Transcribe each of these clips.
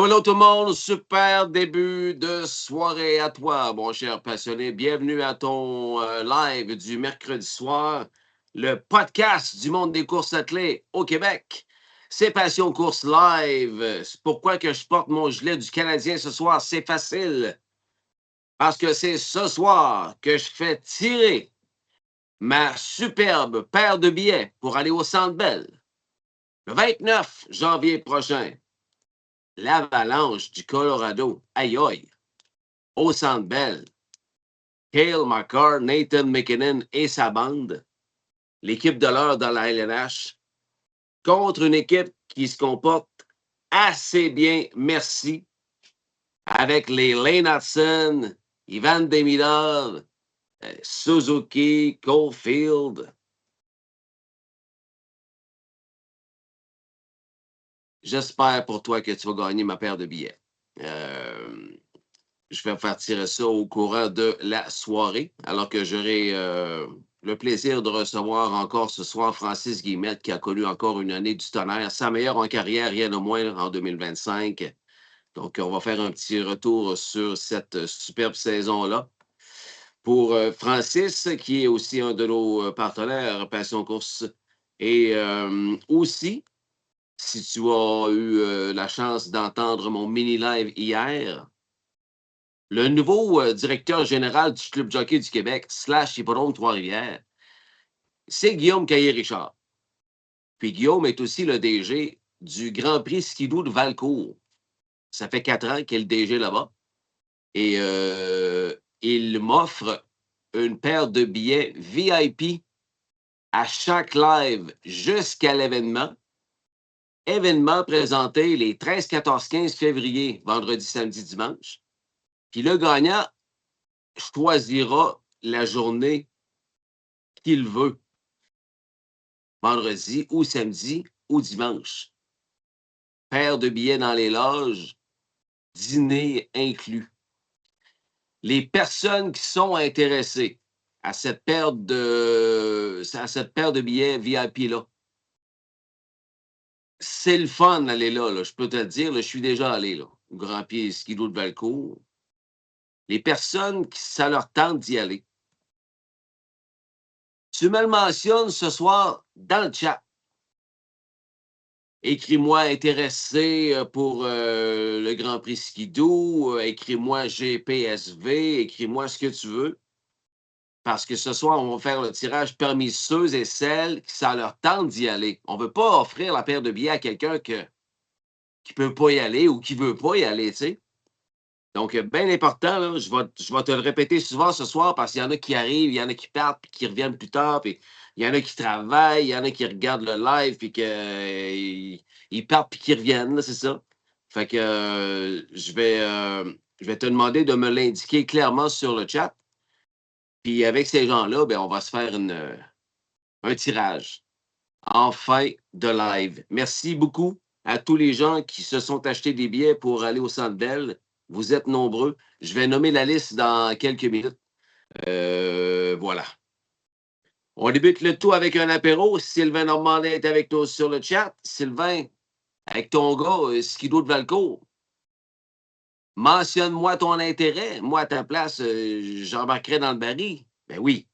Hello tout le monde, super début de soirée à toi, mon cher passionné. Bienvenue à ton live du mercredi soir, le podcast du monde des courses attelées au Québec. C'est Passion Course Live. Pourquoi que je porte mon gilet du Canadien ce soir? C'est facile. Parce que c'est ce soir que je fais tirer ma superbe paire de billets pour aller au Centre Bell. Le 29 janvier prochain. L'Avalanche du Colorado, aïe aïe, au Centre Bell. Cale Makar, Nathan McKinnon et sa bande, l'équipe de l'heure dans la LNH, contre une équipe qui se comporte assez bien, merci, avec les Lane Hudson, Ivan Demidov, Suzuki, Caulfield. J'espère pour toi que tu vas gagner ma paire de billets. Je vais faire tirer ça au courant de la soirée, alors que j'aurai le plaisir de recevoir encore ce soir Francis Guillemette, qui a connu encore une année du tonnerre, sa meilleure en carrière, rien de moins en 2025. Donc, on va faire un petit retour sur cette superbe saison-là. Pour Francis, qui est aussi un de nos partenaires Passion Course, et aussi, si tu as eu la chance d'entendre mon mini-live hier, le nouveau directeur général du Club Jockey du Québec, / Hippodrome Trois-Rivières, c'est Guillaume Caillé-Richard. Puis Guillaume est aussi le DG du Grand Prix Skidoo de Valcourt. Ça fait 4 ans qu'il est le DG là-bas. Et il m'offre une paire de billets VIP à chaque live jusqu'à l'événement. Événement présenté les 13, 14, 15 février, vendredi, samedi, dimanche. Puis le gagnant choisira la journée qu'il veut, vendredi ou samedi ou dimanche. Paire de billets dans les loges, dîner inclus. Les personnes qui sont intéressées à cette paire de billets VIP-là, c'est le fun d'aller là, je peux te le dire, là, je suis déjà allé là, au Grand Prix Skidoo de Valcourt. Les personnes qui ça leur tente d'y aller, tu me le mentionnes ce soir dans le chat. Écris-moi intéressé pour le Grand Prix Skidoo, écris-moi GPSV, écris-moi ce que tu veux. Parce que ce soir, on va faire le tirage parmi ceux et celles qui ça leur tente d'y aller. On ne veut pas offrir la paire de billets à quelqu'un qui ne peut pas y aller ou qui ne veut pas y aller, tu sais. Donc, bien important, là, je vais te le répéter souvent ce soir parce qu'il y en a qui arrivent, il y en a qui partent puis qui reviennent plus tard, puis il y en a qui travaillent, il y en a qui regardent le live puis ils partent puis qui reviennent, là, c'est ça. Fait que je vais te demander de me l'indiquer clairement sur le chat. Puis avec ces gens-là, ben, on va se faire un tirage en fin de live. Merci beaucoup à tous les gens qui se sont achetés des billets pour aller au Centre Bell. Vous êtes nombreux. Je vais nommer la liste dans quelques minutes. Voilà. On débute le tout avec un apéro. Sylvain Normandin est avec nous sur le chat. Sylvain, avec ton gars, Skidoo de Valcourt, mentionne-moi ton intérêt. Moi, à ta place, j'embarquerai dans le baril. Ben oui.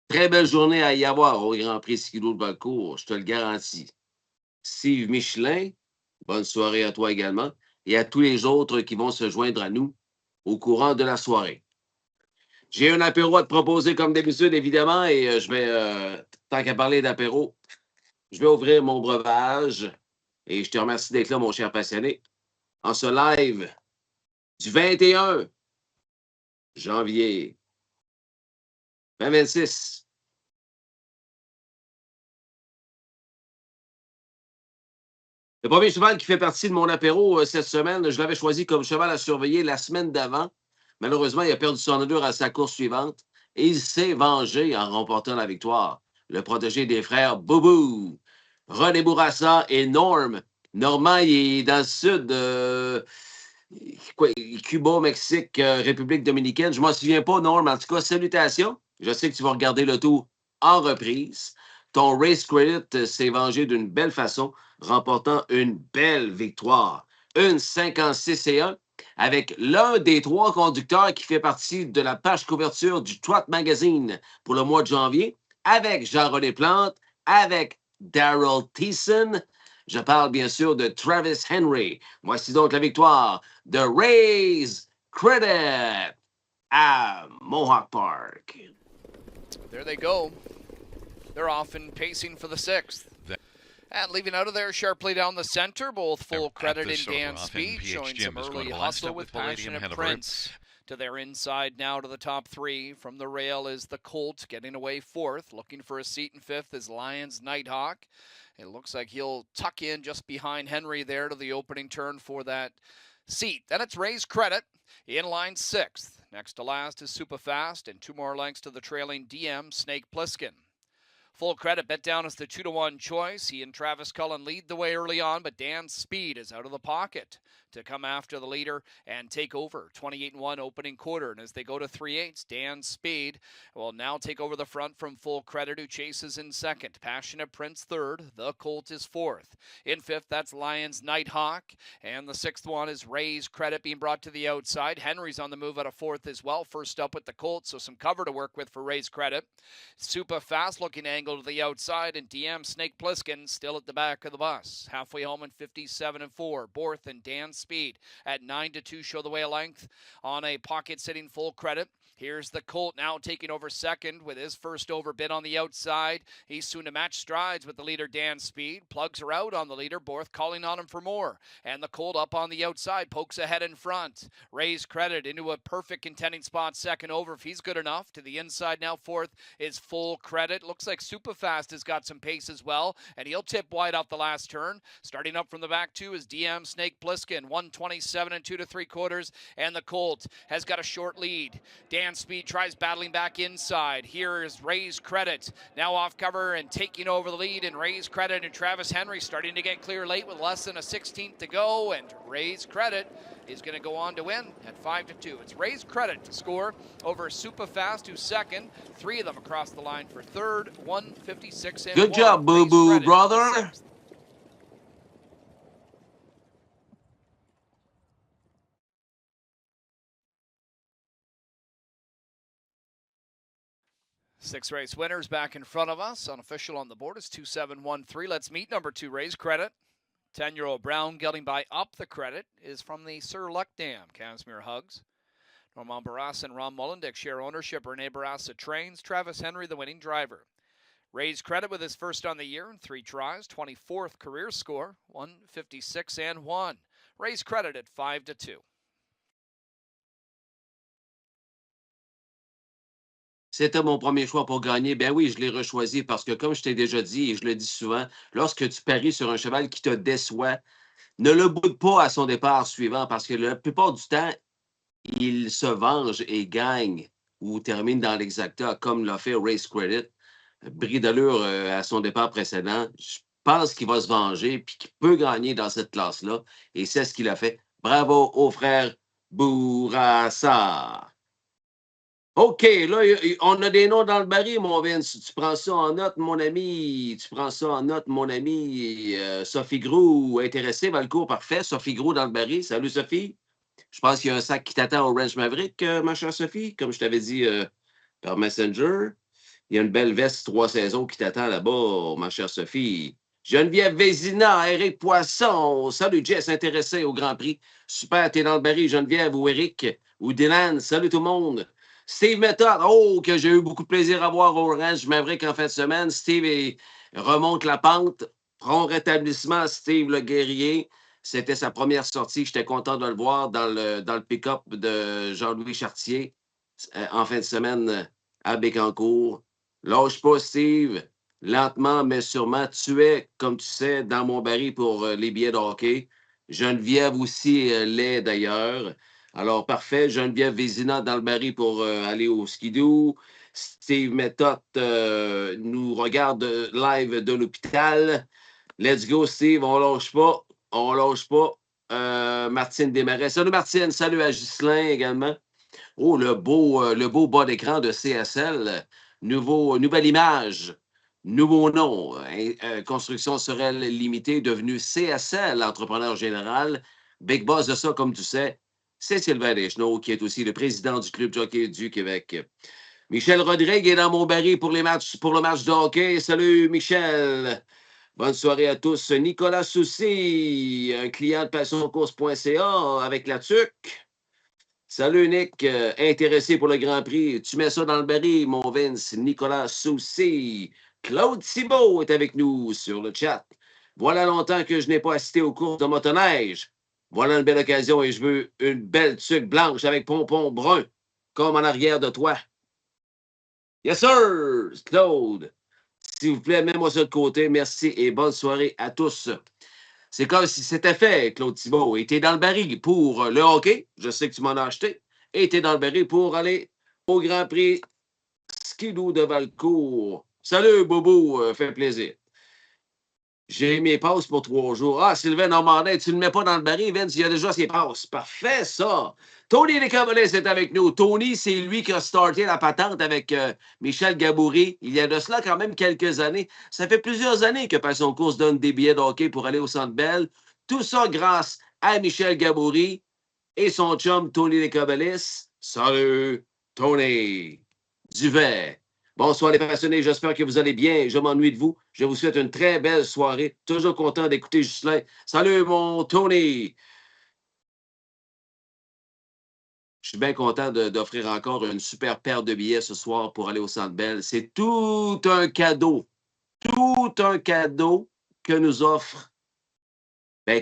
Très belle journée à y avoir au Grand Prix Skidoo de Valcourt, je te le garantis. Steve Michelin, bonne soirée à toi également, et à tous les autres qui vont se joindre à nous au courant de la soirée. J'ai un apéro à te proposer comme d'habitude, évidemment, et je vais, tant qu'à parler d'apéro, je vais ouvrir mon breuvage, et je te remercie d'être là, mon cher passionné, en ce live du 21 janvier 2026. Le premier cheval qui fait partie de mon apéro cette semaine, je l'avais choisi comme cheval à surveiller la semaine d'avant. Malheureusement, il a perdu son allure à sa course suivante et il s'est vengé en remportant la victoire. Le protégé des frères Boubou, René Bourassa et Norm. Normand, il est dans le sud, Cuba, Mexique, République dominicaine. Je ne m'en souviens pas, Norm. En tout cas, salutations. Je sais que tu vas regarder le tour en reprise. Ton race credit s'est vengé d'une belle façon, remportant une belle victoire. une 56-1 avec l'un des 3 conducteurs qui fait partie de la page couverture du Trot Magazine pour le mois de janvier, avec Jean-René Plante, avec Daryl Thiessen. Je parle bien sûr de Travis Henry. Voici donc la victoire de Raise Credit à Mohawk Park. There they go. They're off and pacing for the 6th. And leaving out of there sharply down the center, both Full Credit and Dan Speed, showing some early hustle with Passionate Prince. To their inside now to the top 3. From the rail is the Colt getting away 4th. Looking for a seat in 5th is Lions Nighthawk. It looks like he'll tuck in just behind Henry there to the opening turn for that seat. Then it's Raise Credit in line 6th. Next to last is Superfast, and 2 more lengths to the trailing DM Snake Plissken. Full Credit bet down as the 2-1 choice. He and Travis Cullen lead the way early on, but Dan Speed is out of the pocket to come after the leader and take over. 28-1 opening quarter, and as they go to 3/8, Dan Speed will now take over the front from Full Credit, who chases in 2nd. Passionate Prince 3rd. The Colt is 4th. In 5th, that's Lions Nighthawk, and the 6th one is Raise Credit being brought to the outside. Henry's on the move out of 4th as well. First up with the Colt, so some cover to work with for Raise Credit. Super fast looking angle to the outside, and DM Snake Plissken still at the back of the bus. Halfway home in 57-4. Borth and Dan Speed at 9-2 show the way a length on a pocket sitting Full Credit. Here's the Colt now taking over 2nd with his first overbid on the outside. He's soon to match strides with the leader Dan Speed. Plugs are out on the leader. Borth calling on him for more. And the Colt up on the outside pokes ahead in front. Raise Credit into a perfect contending spot 2nd over if he's good enough. To the inside now 4th is Full Credit. Looks like Superfast has got some pace as well, and he'll tip wide off the last turn. Starting up from the back 2 is DM Snake Plissken. 127 2 3/4, and the Colt has got a short lead. Dan Speed tries battling back inside. Here is Raise Credit now off cover and taking over the lead, and Raise Credit and Travis Henry starting to get clear late with less than a 16th to go, and Raise Credit is going to go on to win at 5-2. It's Raise Credit to score over Superfast, who's 2nd. 3 of them across the line for 3rd. 156 and Good 1. job, Boo Boo, brother. 6th. Six race winners back in front of us. Unofficial on the board is 2713. Let's meet number 2, Raise Credit. 10-year-old Brown getting by up the credit is from the Sir Luck Dam. Casimir Hugs. Normand Barras and Ron Mullendick share ownership. Rene Barassa trains. Travis Henry, the winning driver. Raise Credit with his first on the year in 3 tries. 24th career score. 156 and 1. Raise Credit at 5-2. C'était mon premier choix pour gagner. Ben oui, je l'ai rechoisi parce que, comme je t'ai déjà dit et je le dis souvent, lorsque tu paries sur un cheval qui te déçoit, ne le boude pas à son départ suivant parce que la plupart du temps, il se venge et gagne ou termine dans l'exacta, comme l'a fait Raise Credit. Bris d'allure à son départ précédent. Je pense qu'il va se venger et qu'il peut gagner dans cette classe-là. Et c'est ce qu'il a fait. Bravo au frère Bourassa. OK, là, on a des noms dans le baril, mon Vince. Tu prends ça en note, mon ami. Tu prends ça en note, mon ami. Sophie Grou, intéressée, Valcourt, parfait. Sophie Grou dans le baril. Salut, Sophie. Je pense qu'il y a un sac qui t'attend au Ranch Maverick, ma chère Sophie, comme je t'avais dit par Messenger. Il y a une belle veste 3 saisons qui t'attend là-bas, ma chère Sophie. Geneviève Vézina, Éric Poisson. Salut, Jess, intéressé au Grand Prix. Super, t'es dans le baril, Geneviève ou Éric ou Dylan. Salut tout le monde. Steve Method, oh, que j'ai eu beaucoup de plaisir à voir au Ranch Maverick en fin de semaine. Steve remonte la pente. Prompt rétablissement, Steve le guerrier. C'était sa première sortie. J'étais content de le voir dans le pick-up de Jean-Louis Chartier en fin de semaine à Bécancour. Lâche pas, Steve. Lentement, mais sûrement, tu es, comme tu sais, dans mon baril pour les billets de hockey. Geneviève aussi l'est d'ailleurs. Alors, parfait. Geneviève Vézina dans le baril pour aller au skidoo. Steve Method nous regarde live de l'hôpital. Let's go, Steve. On lâche pas. On lâche pas. Martine Desmarais. Salut, Martine. Salut à Ghislain également. Oh, le beau bas d'écran de CSL. Nouvelle image. Nouveau nom. Construction Sorel Limitée, devenu CSL, entrepreneur général. Big boss de ça, comme tu sais, c'est Sylvain Deschenaux, qui est aussi le président du Club de hockey du Québec. Michel Rodrigue est dans mon baril pour le match de hockey. Salut, Michel. Bonne soirée à tous. Nicolas Soucy, un client de passioncourse.ca avec la TUC. Salut, Nick. Intéressé pour le Grand Prix. Tu mets ça dans le baril, mon Vince. Nicolas Soucy. Claude Thibault est avec nous sur le chat. Voilà longtemps que je n'ai pas assisté aux courses de motoneige. Voilà une belle occasion et je veux une belle tuque blanche avec pompon brun, comme en arrière de toi. Yes, sir, Claude. S'il vous plaît, mets-moi ça de côté. Merci et bonne soirée à tous. C'est comme si c'était fait, Claude Thibault. Et t'es dans le baril pour le hockey. Je sais que tu m'en as acheté. Et t'es dans le baril pour aller au Grand Prix Skidoo de Valcourt. Salut, Bobo. Fait plaisir. J'ai mes passes pour 3 jours. Ah, Sylvain Normandin, tu ne le mets pas dans le baril, Vince, il y a déjà ses passes. Parfait, ça. Tony Descamolis est avec nous. Tony, c'est lui qui a starté la patente avec Michel Gaboury. Il y a de cela quand même quelques années. Ça fait plusieurs années que Passion Course donne des billets de hockey pour aller au Centre Bell. Tout ça grâce à Michel Gaboury et son chum Tony Descamolis. Salut, Tony Duvet. Bonsoir les passionnés, j'espère que vous allez bien. Je m'ennuie de vous. Je vous souhaite une très belle soirée. Toujours content d'écouter Ghislain. Salut mon Tony. Je suis bien content d'offrir encore une super paire de billets ce soir pour aller au Centre Bell. C'est tout un cadeau. Tout un cadeau que nous offre,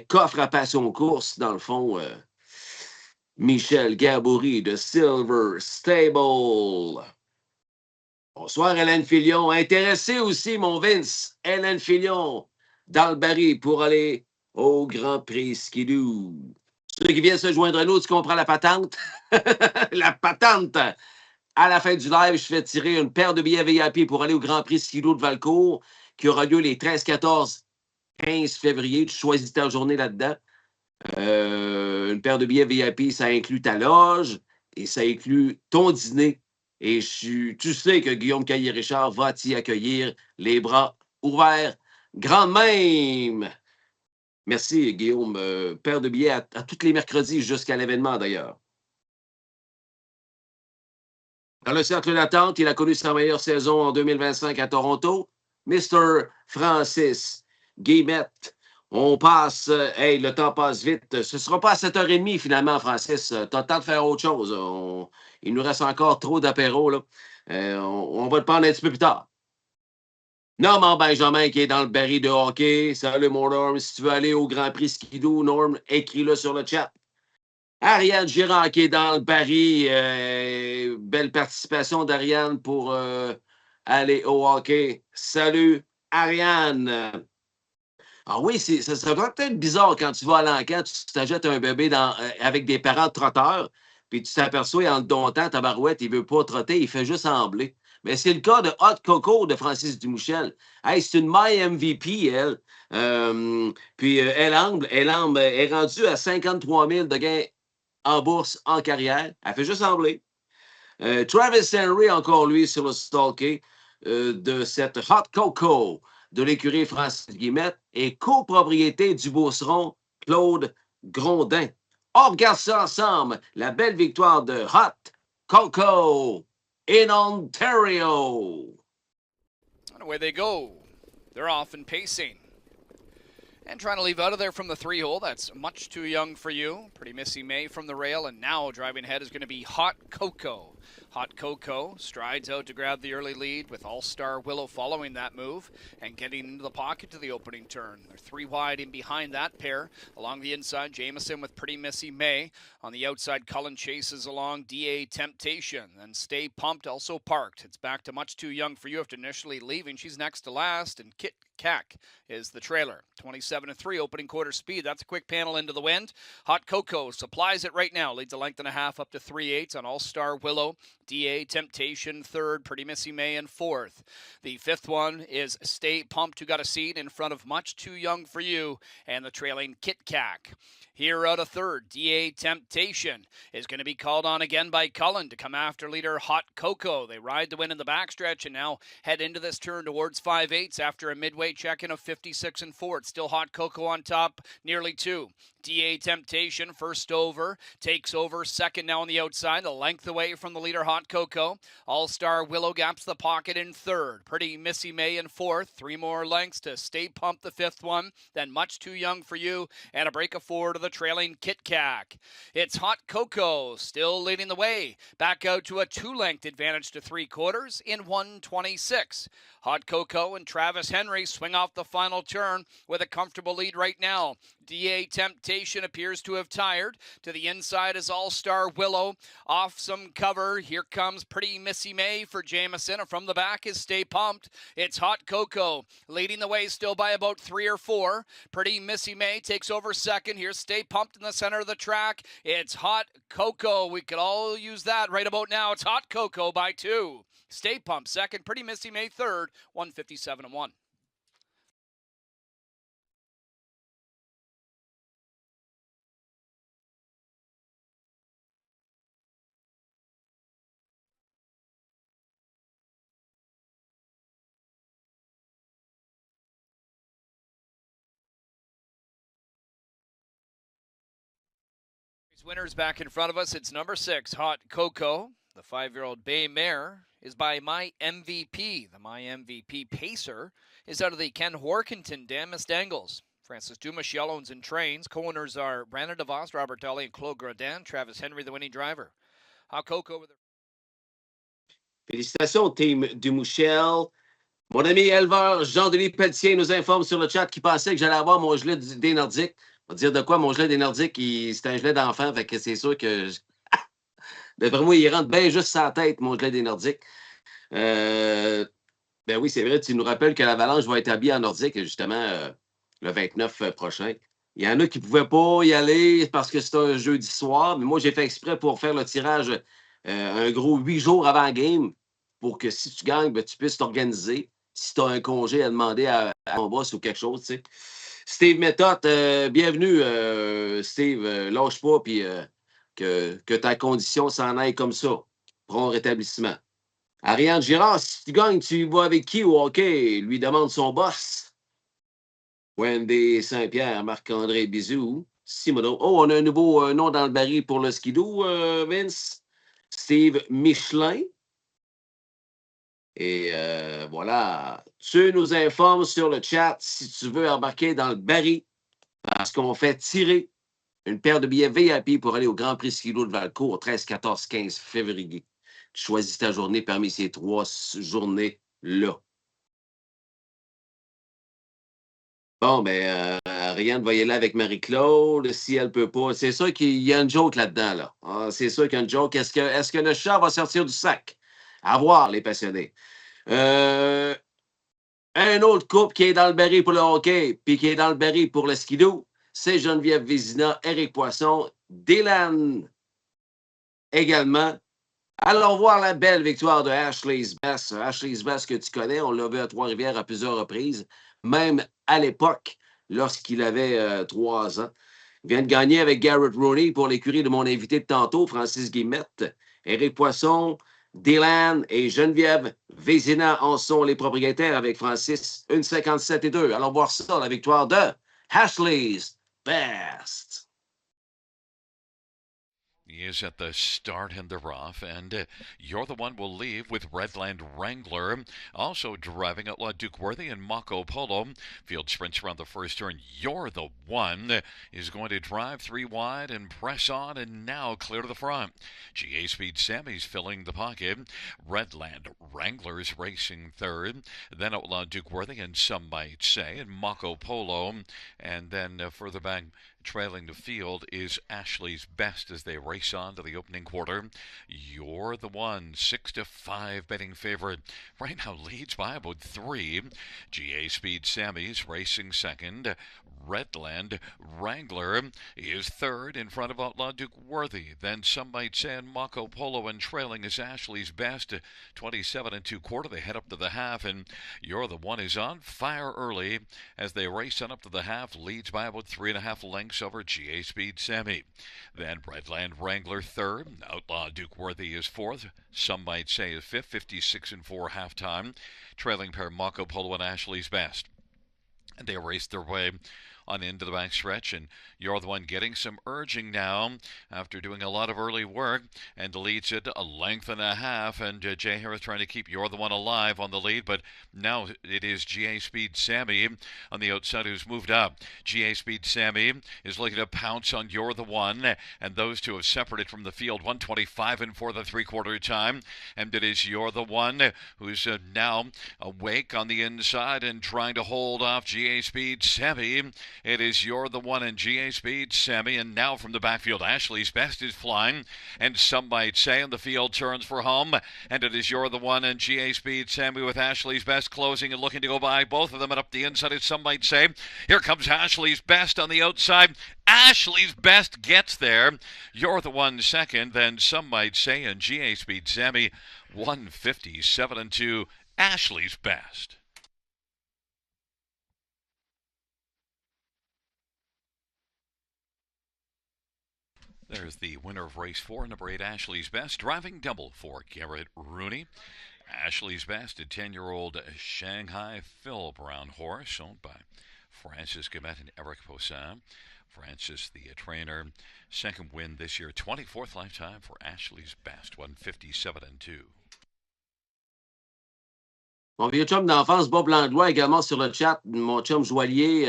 qu'offre à Passion Course, dans le fond, Michel Gaboury de Silver Stable. Bonsoir, Hélène Filion. Intéressé aussi, mon Vince. Hélène Filion, dans le baril pour aller au Grand Prix Skidoo. Ceux qui viennent se joindre à nous, tu comprends la patente? La patente! À la fin du live, je fais tirer une paire de billets VIP pour aller au Grand Prix Skidoo de Valcourt, qui aura lieu les 13, 14, 15 février. Tu choisis ta journée là-dedans. Une paire de billets VIP, ça inclut ta loge et ça inclut ton dîner. Et tu sais que Guillaume Caillé-Richard va t'y accueillir, les bras ouverts, grand même. Merci, Guillaume. Paire de billets à tous les mercredis jusqu'à l'événement, d'ailleurs. Dans le cercle d'attente, il a connu sa meilleure saison en 2025 à Toronto. Mr. Francis Guillemette. On passe, le temps passe vite. Ce ne sera pas à 7h30 finalement, Francis. Tu as le temps de faire autre chose. Il nous reste encore trop d'apéros. On va le prendre un petit peu plus tard. Norman Benjamin qui est dans le baril de hockey. Salut mon Norm. Si tu veux aller au Grand Prix Skidoo, Norm, écris-le sur le chat. Ariane Girard qui est dans le baril. Belle participation d'Ariane pour aller au hockey. Salut Ariane. Ah oui, ça serait peut-être bizarre quand tu vas à l'encan, tu t'achètes un bébé avec des parents trotteurs, puis tu t'aperçois en te domptant, ta barouette, il ne veut pas trotter, il fait juste embler. Mais c'est le cas de Hot Coco de Francis Dumouchel. Hey, c'est une My MVP, elle. Puis elle est rendue à 53 000 de gains en bourse en carrière. Elle fait juste embler. Travis Henry, encore lui, sur le stalker de cette Hot Coco de l'écurie Francis Guillemette et copropriété du beauceron Claude Grondin. On regarde ça ensemble. La belle victoire de Hot Coco in Ontario. And away they go. They're off and pacing. And trying to leave out of there from the 3-hole. That's much too young for you. Pretty Missy May from the rail. And now driving ahead is going to be Hot Coco. Hot Coco strides out to grab the early lead with All-Star Willow following that move and getting into the pocket to the opening turn. They're 3 wide in behind that pair. Along the inside, Jameson with Pretty Missy May. On the outside, Cullen chases along DA Temptation. And Stay Pumped also parked. It's back to Much Too Young for You after initially leaving. She's next to last, and Kit Cack is the trailer. 27-3 opening quarter speed. That's a quick panel into the wind. Hot Coco supplies it right now. Leads a length and a half up to 3/8 on All-Star Willow. DA Temptation third, Pretty Missy May in fourth. The fifth one is Stay Pumped, who got a seat in front of Much Too Young for You, and the trailing Kit Cack. Here out of third, DA Temptation is going to be called on again by Cullen to come after leader Hot Coco. They ride the win in the backstretch and now head into this turn towards 5/8 after a midway check-in of 56 and 4. It's still Hot Coco on top, nearly 2. DA Temptation first over, takes over second now on the outside, the length away from the leader Hot Cocoa. All-Star Willow gaps the pocket in third. Pretty Missy May in fourth. 3 more lengths to Stay Pumped, the fifth one. Then Much Too Young for You, and a break of 4 to the trailing Kit Kat. It's Hot Cocoa still leading the way. Back out to a 2-length advantage to 3/4 in 1:26. Hot Cocoa and Travis Henry swing off the final turn with a comfortable lead right now. DA Temptation appears to have tired. To the inside is All-Star Willow. Off some cover. Here comes Pretty Missy May for Jameson. And from the back is Stay Pumped. It's Hot Cocoa leading the way still by about 3 or 4. Pretty Missy May takes over second. Here's Stay Pumped in the center of the track. It's Hot Cocoa. We could all use that right about now. It's Hot Cocoa by 2. Stay Pumped second. Pretty Missy May third. 157-1. Winners back in front of us. It's number 6, Hot Cocoa. The 5-year-old Bay Mare is by My MVP. The My MVP Pacer is out of the Ken Horkington Damas Dangles. Francis Dumas owns and trains. Co-owners are Brandon DeVos, Robert Daly, and Claude Gradin. Travis Henry, the winning driver. Hot Cocoa with Félicitations, team Dumouchel. Mon ami éleveur Jean-Denis Pelletier nous informe sur le chat qu'il pensait que j'allais avoir mon gelé des Nordiques. On va dire de quoi, mon gelé des Nordiques, c'est un gelé d'enfant, fait que c'est sûr que... D'après moi, il rentre bien juste sa tête, mon gelé des Nordiques. Ben oui, c'est vrai, tu nous rappelles que l'Avalanche va être habillée en Nordique, justement, le 29 prochain. Il y en a qui ne pouvaient pas y aller parce que c'est un jeudi soir, mais moi, j'ai fait exprès pour faire le tirage un gros 8 jours avant la game pour que si tu gagnes, ben, tu puisses t'organiser. Si tu as un congé à demander à ton boss ou quelque chose, tu sais. Steve Méthode, bienvenue, Steve. Lâche pas, puis que ta condition s'en aille comme ça. Prompt rétablissement. Ariane Girard, si tu gagnes, tu vas avec qui au hockey? Lui demande son boss. Wendy Saint-Pierre, Marc-André Bisou, Simoneau. Oh, on a un nouveau nom dans le baril pour le skidoo, Vince. Steve Michelin. Et voilà. Tu nous informes sur le chat si tu veux embarquer dans le baril parce qu'on fait tirer une paire de billets VIP pour aller au Grand Prix Skidoo de Valcourt, 13, 14, 15 février. Tu choisis ta journée parmi ces 3 journées-là. Bon, ben, Ariane va y aller avec Marie-Claude, si elle ne peut pas. C'est sûr qu'il y a une joke là-dedans, là. Ah, c'est sûr qu'il y a une joke. Est-ce que le chat va sortir du sac? À voir, les passionnés. Un autre couple qui est dans le baril pour le hockey, puis qui est dans le baril pour le skidoo, c'est Geneviève Vézina, Éric Poisson, Dylan également. Allons voir la belle victoire de Ashley's Best. Ashley's Best que tu connais, on l'a vu à Trois-Rivières à plusieurs reprises, même à l'époque, lorsqu'il avait 3 ans. Il vient de gagner avec Garrett Rooney pour l'écurie de mon invité de tantôt, Francis Guillemette. Éric Poisson, Dylan et Geneviève Vézina en sont les propriétaires avec Francis, 1,57-2. Allons voir ça, la victoire de Ashley's Best. He is at the start and the rough, and You're the One will leave with Redland Wrangler. Also driving Outlaw Duke Worthy and Mako Polo. Field sprints around the first turn. You're the One is going to drive 3 wide and press on, and now clear to the front. GA Speed Sammy's filling the pocket. Redland Wranglers racing third. Then Outlaw Duke Worthy and Some Might Say, and Mako Polo. And then further back, trailing the field is Ashley's Best as they race on to the opening quarter. You're the One, 6-5 betting favorite. Right now leads by about 3. GA Speed Sammy's racing second. Redland Wrangler is third in front of Outlaw Duke Worthy. Then Some Might Say and Mako Polo, and trailing is Ashley's Best, 27 2/4. They head up to the half, and You're the One is on fire early as they race on up to the half. Leads by about 3.5 lengths over GA Speed Sammy. Then Redland Wrangler third. Outlaw Duke Worthy is fourth. Some Might Say is fifth, 56 4 halftime. Trailing pair Mako Polo and Ashley's Best. And they race their way on into the backstretch, and You're the One getting some urging now after doing a lot of early work, and leads it a length and a half, and Jay Harris trying to keep You're the One alive on the lead, but now it is GA Speed Sammy on the outside who's moved up. GA Speed Sammy is looking to pounce on You're the One, and those two have separated from the field 125 and for the three-quarter time, and it is You're the One who's now awake on the inside and trying to hold off GA Speed Sammy. It is You're the One and GA Speed Sammy, and now from the backfield, Ashley's Best is flying, and some might say, and the field turns for home, and it is You're the One and GA Speed Sammy with Ashley's Best closing and looking to go by both of them, and up the inside, as some might say. Here comes Ashley's Best on the outside. Ashley's Best gets there. You're the One second, then some might say, and GA Speed Sammy 157 and 2. Ashley's Best. There's the winner of race 4, number 8, Ashley's Best, driving double for Garrett Rooney. Ashley's Best, a 10-year-old Shanghai Phil Brown horse, owned by Francis Gamet and Eric Poussin. Francis, the trainer, second win this year, 24th lifetime for Ashley's Best, 157 and 2. Mon vieux chum d'enfance, Bob Langlois, également sur le chat. Mon chum joaillier,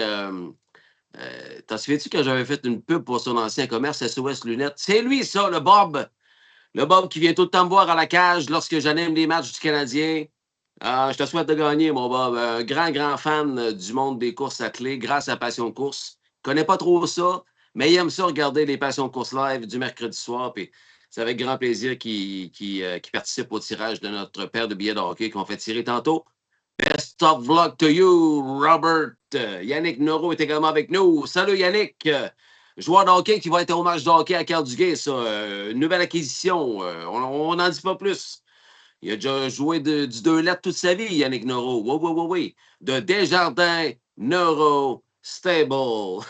t'en souviens-tu que j'avais fait une pub pour son ancien commerce, SOS Lunettes? C'est lui, ça, le Bob! Le Bob qui vient tout le temps me voir à la cage lorsque j'anime les matchs du Canadien. Je te souhaite de gagner, mon Bob. Grand fan du monde des courses à clé grâce à Passion Course. Il connaît pas trop ça, mais il aime ça regarder les Passion Course live du mercredi soir. Puis c'est avec grand plaisir qu'il participe au tirage de notre paire de billets de hockey qu'on fait tirer tantôt. Best of luck to you, Robert. Yannick Noro est également avec nous. Salut, Yannick. Joueur de hockey qui va être au match de hockey à Cœur-du-Guay, ça. Une nouvelle acquisition. On n'en dit pas plus. Il a déjà joué du 2 lettres toute sa vie, Yannick Noro. Oui. De Desjardins, Noro, Stable.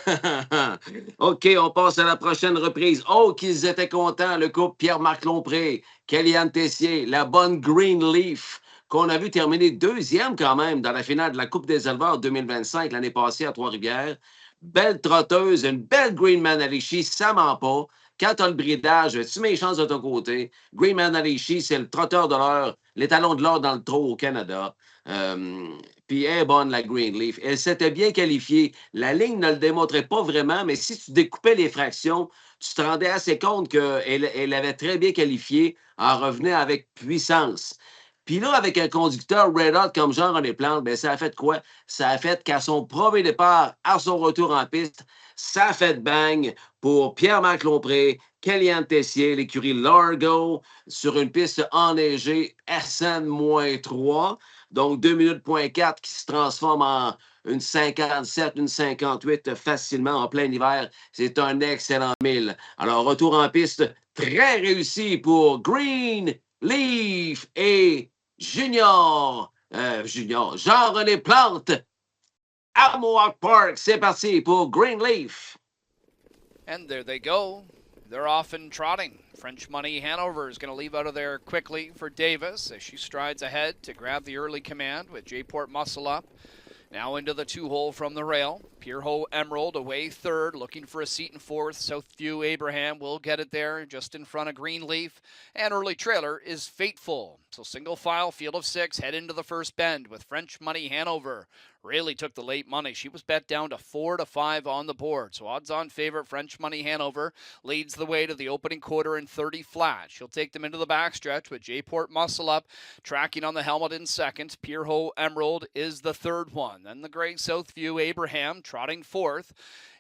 OK, on passe à la prochaine reprise. Oh, qu'ils étaient contents, le couple Pierre-Marc Lompré, Kellyanne Tessier, la bonne Greenleaf, qu'on a vu terminer deuxième quand même dans la finale de la Coupe des éleveurs 2025 l'année passée à Trois-Rivières. Belle trotteuse, une belle Greenman Alishi, ça ment pas. Quand tu as le bridage, tu mets les chances de ton côté. Greenman Alishi, c'est le trotteur de l'heure, l'étalon de l'or dans le trot au Canada. Puis elle est bonne, la Greenleaf. Elle s'était bien qualifiée. La ligne ne le démontrait pas vraiment, mais si tu découpais les fractions, tu te rendais assez compte qu'elle avait très bien qualifié, en revenait avec puissance. Puis là, avec un conducteur Red Hot comme Jean-René Plante, ben, ça a fait quoi? Ça a fait qu'à son premier départ, à son retour en piste, ça a fait bang pour Pierre-Marc Lompré, Kellyanne Tessier, l'écurie Largo, sur une piste enneigée SN-3. Donc, 2 minutes.4 qui se transforme en une 57, une 58 facilement en plein hiver. C'est un excellent 1000. Alors, retour en piste très réussi pour Green Leaf et Junior, Jean-René Plante à Mohawk Park. C'est parti pour Greenleaf. And there they go. They're off and trotting. French Money Hanover is going to leave out of there quickly for Davis as she strides ahead to grab the early command with Jayport Muscle up. Now into the 2-hole from the rail. Pierho Emerald away third, looking for a seat in fourth. Southview Abraham will get it there just in front of Greenleaf. And early trailer is Fateful. So single file, field of 6, head into the first bend with French Money Hanover. Really took the late money. She was bet down to 4-5 on the board. So odds-on favorite French Money Hanover leads the way to the opening quarter in 30 flat. She'll take them into the backstretch with Jayport Muscle up, tracking on the helmet in second. Pierho Emerald is the third one. Then the gray Southview Abraham trotting fourth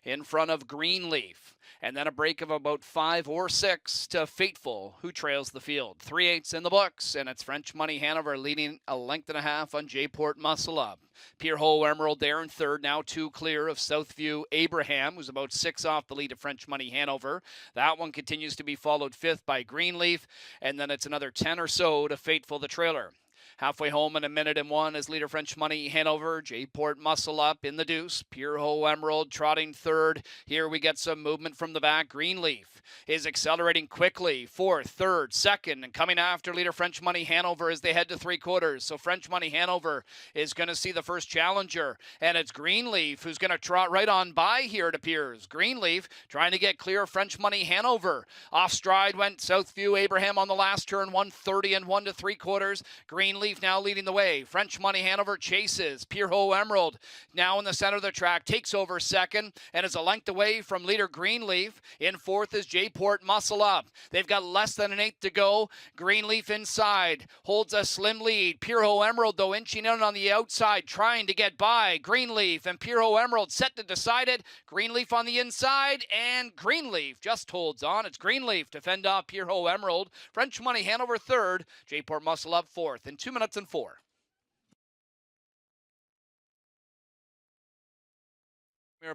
in front of Greenleaf. And then a break of about 5 or 6 to Fateful, who trails the field. 3/8 in the books, and it's French Money Hanover leading a length and a half on Jayport Muscle Up. Pierho Emerald there in third, now 2 clear of Southview Abraham, who's about 6 off the lead of French Money Hanover. That one continues to be followed 5th by Greenleaf, and then it's another 10 or so to Fateful the trailer. Halfway home in 1:01 as leader French Money Hanover. J-Port Muscle Up in the deuce. Pierho Emerald trotting third. Here we get some movement from the back. Greenleaf is accelerating quickly. Fourth, third, second, and coming after leader French Money Hanover as they head to 3/4. So French Money Hanover is going to see the first challenger, and it's Greenleaf who's going to trot right on by here, it appears. Greenleaf trying to get clear of French Money Hanover. Off stride went Southview Abraham on the last turn, 1:30 and 1 3/4. Greenleaf now leading the way. French Money Hanover chases. Pierho Emerald now in the center of the track, takes over second and is a length away from leader Greenleaf. In fourth is J-Port Muscle Up. They've got less than an eighth to go. Greenleaf inside holds a slim lead. Pierho Emerald, though, inching in on the outside, trying to get by Greenleaf, and Pierho Emerald set to decide it. Greenleaf on the inside, and Greenleaf just holds on. It's Greenleaf to fend off Pierho Emerald. French Money Hanover third. J-Port Muscle Up fourth in 2 minutes and 4.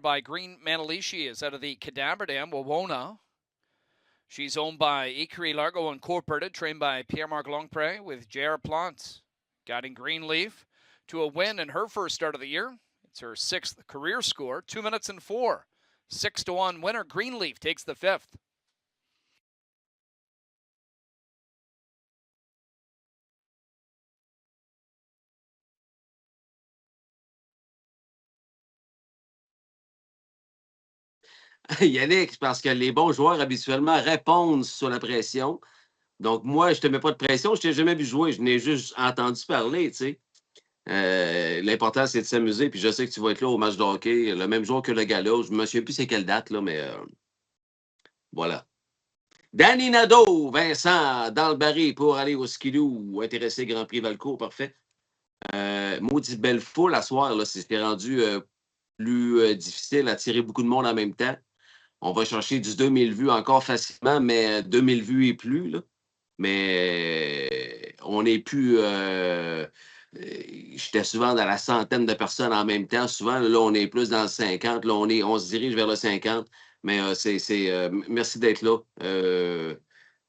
By Green Manalishi is out of the Cadaver Dam, Wawona. She's owned by Ecurie Largo Incorporated, trained by Pierre-Marc Longpre with J.R. Plants, guiding Greenleaf to a win in her first start of the year. It's her 6th career score, 2 minutes and 4. 6-1 winner. Greenleaf takes the 5th. Yannick, parce que les bons joueurs habituellement répondent sur la pression. Donc, moi, je ne te mets pas de pression. Je ne t'ai jamais vu jouer. Je n'ai juste entendu parler, tu sais. L'important, c'est de s'amuser. Puis je sais que tu vas être là au match de hockey, le même jour que le gala. Je ne me souviens plus c'est quelle date, là, mais voilà. Danny Nadeau, Vincent, dans le baril pour aller au skidoo, intéressé Grand Prix Valcourt, parfait. Maudit belle foule à soir, là, c'est rendu plus difficile à tirer beaucoup de monde en même temps. On va chercher du 2000 vues encore facilement, mais 2000 vues et plus, là. Mais on n'est plus... J'étais souvent dans la centaine de personnes en même temps. Souvent, là, on est plus dans le 50. Là, on se dirige vers le 50. Mais merci d'être là,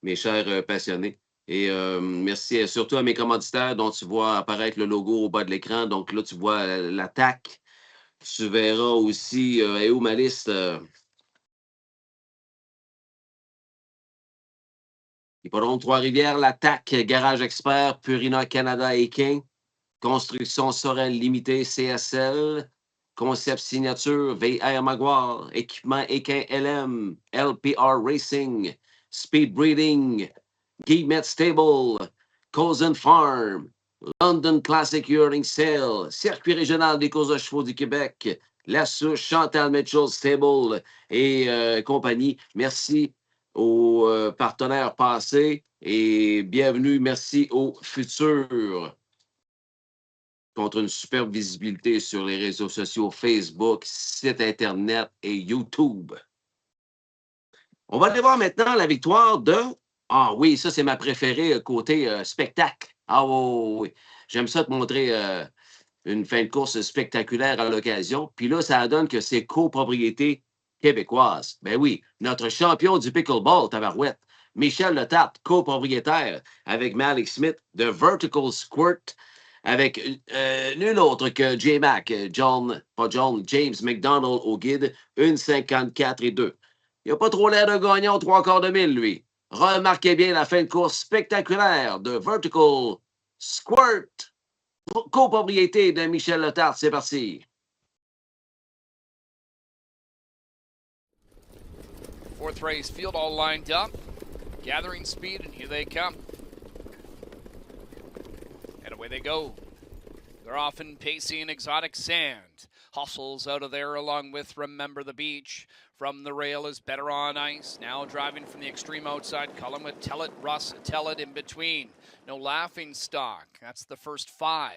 mes chers passionnés. Et merci surtout à mes commanditaires dont tu vois apparaître le logo au bas de l'écran. Donc là, tu vois l'attaque. Tu verras aussi, et où ma liste? Hippodrome Trois-Rivières, l'attaque, Garage Expert, Purina Canada et King. Construction Sorel Limitée, CSL. Concept Signature, VR Maguire. Équipement Équin LM, LPR Racing. Speed Breeding, Guillemette Stable. Cousin Farm. London Classic Yearling Sale. Circuit régional des courses de chevaux du Québec. La Souche, Chantal Mitchell Stable et compagnie. Merci aux partenaires passés et bienvenue, merci aux futurs. Contre une superbe visibilité sur les réseaux sociaux Facebook, site Internet et YouTube. On va aller voir maintenant la victoire de... Ah oui, ça c'est ma préférée côté spectacle. Ah oui. J'aime ça te montrer une fin de course spectaculaire à l'occasion. Puis là, ça donne que c'est copropriété québécoise. Ben oui, notre champion du pickleball, tabarouette, Michel Letarte, copropriétaire avec Malik Smith de Vertical Squirt, avec nul autre que James McDonald au guide, 1,54 et 2. Il n'a pas trop l'air de gagnant aux 3/4 de mille, lui. Remarquez bien la fin de course spectaculaire de Vertical Squirt, copropriété de Michel Letarte. C'est parti. Fourth race, field all lined up, gathering speed, and here they come. And away they go. They're often pacing Exotic Sand. Hustles out of there along with Remember the Beach. From the rail is Better on Ice. Now driving from the extreme outside, Cullen with Tell It, Russ, Tell It in between. No Laughing Stock. That's the first 5.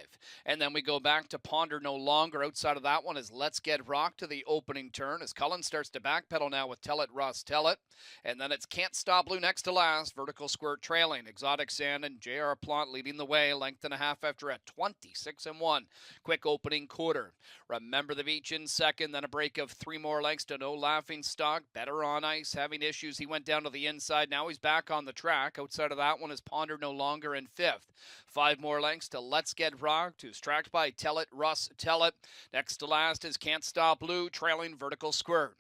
And then we go back to Ponder No Longer. Outside of that one is Let's Get Rock to the opening turn as Cullen starts to backpedal now with Tell It, Russ, Tell It. And then it's Can't Stop Blue next to last. Vertical Squirt trailing. Exotic Sand and J.R. Plant leading the way. Length and a half after at 26-1. Quick opening quarter. Remember the Beach in second. Then a break of 3 more lengths to No Laughing Laughingstock, better on ice, having issues. He went down to the inside. Now he's back on the track. Outside of that one is Ponder no longer in 5th. 5 more lengths to Let's Get Rocked, who's tracked by Tell It, Russ Tell It. Next to last is Can't Stop Blue, trailing Vertical Squirt.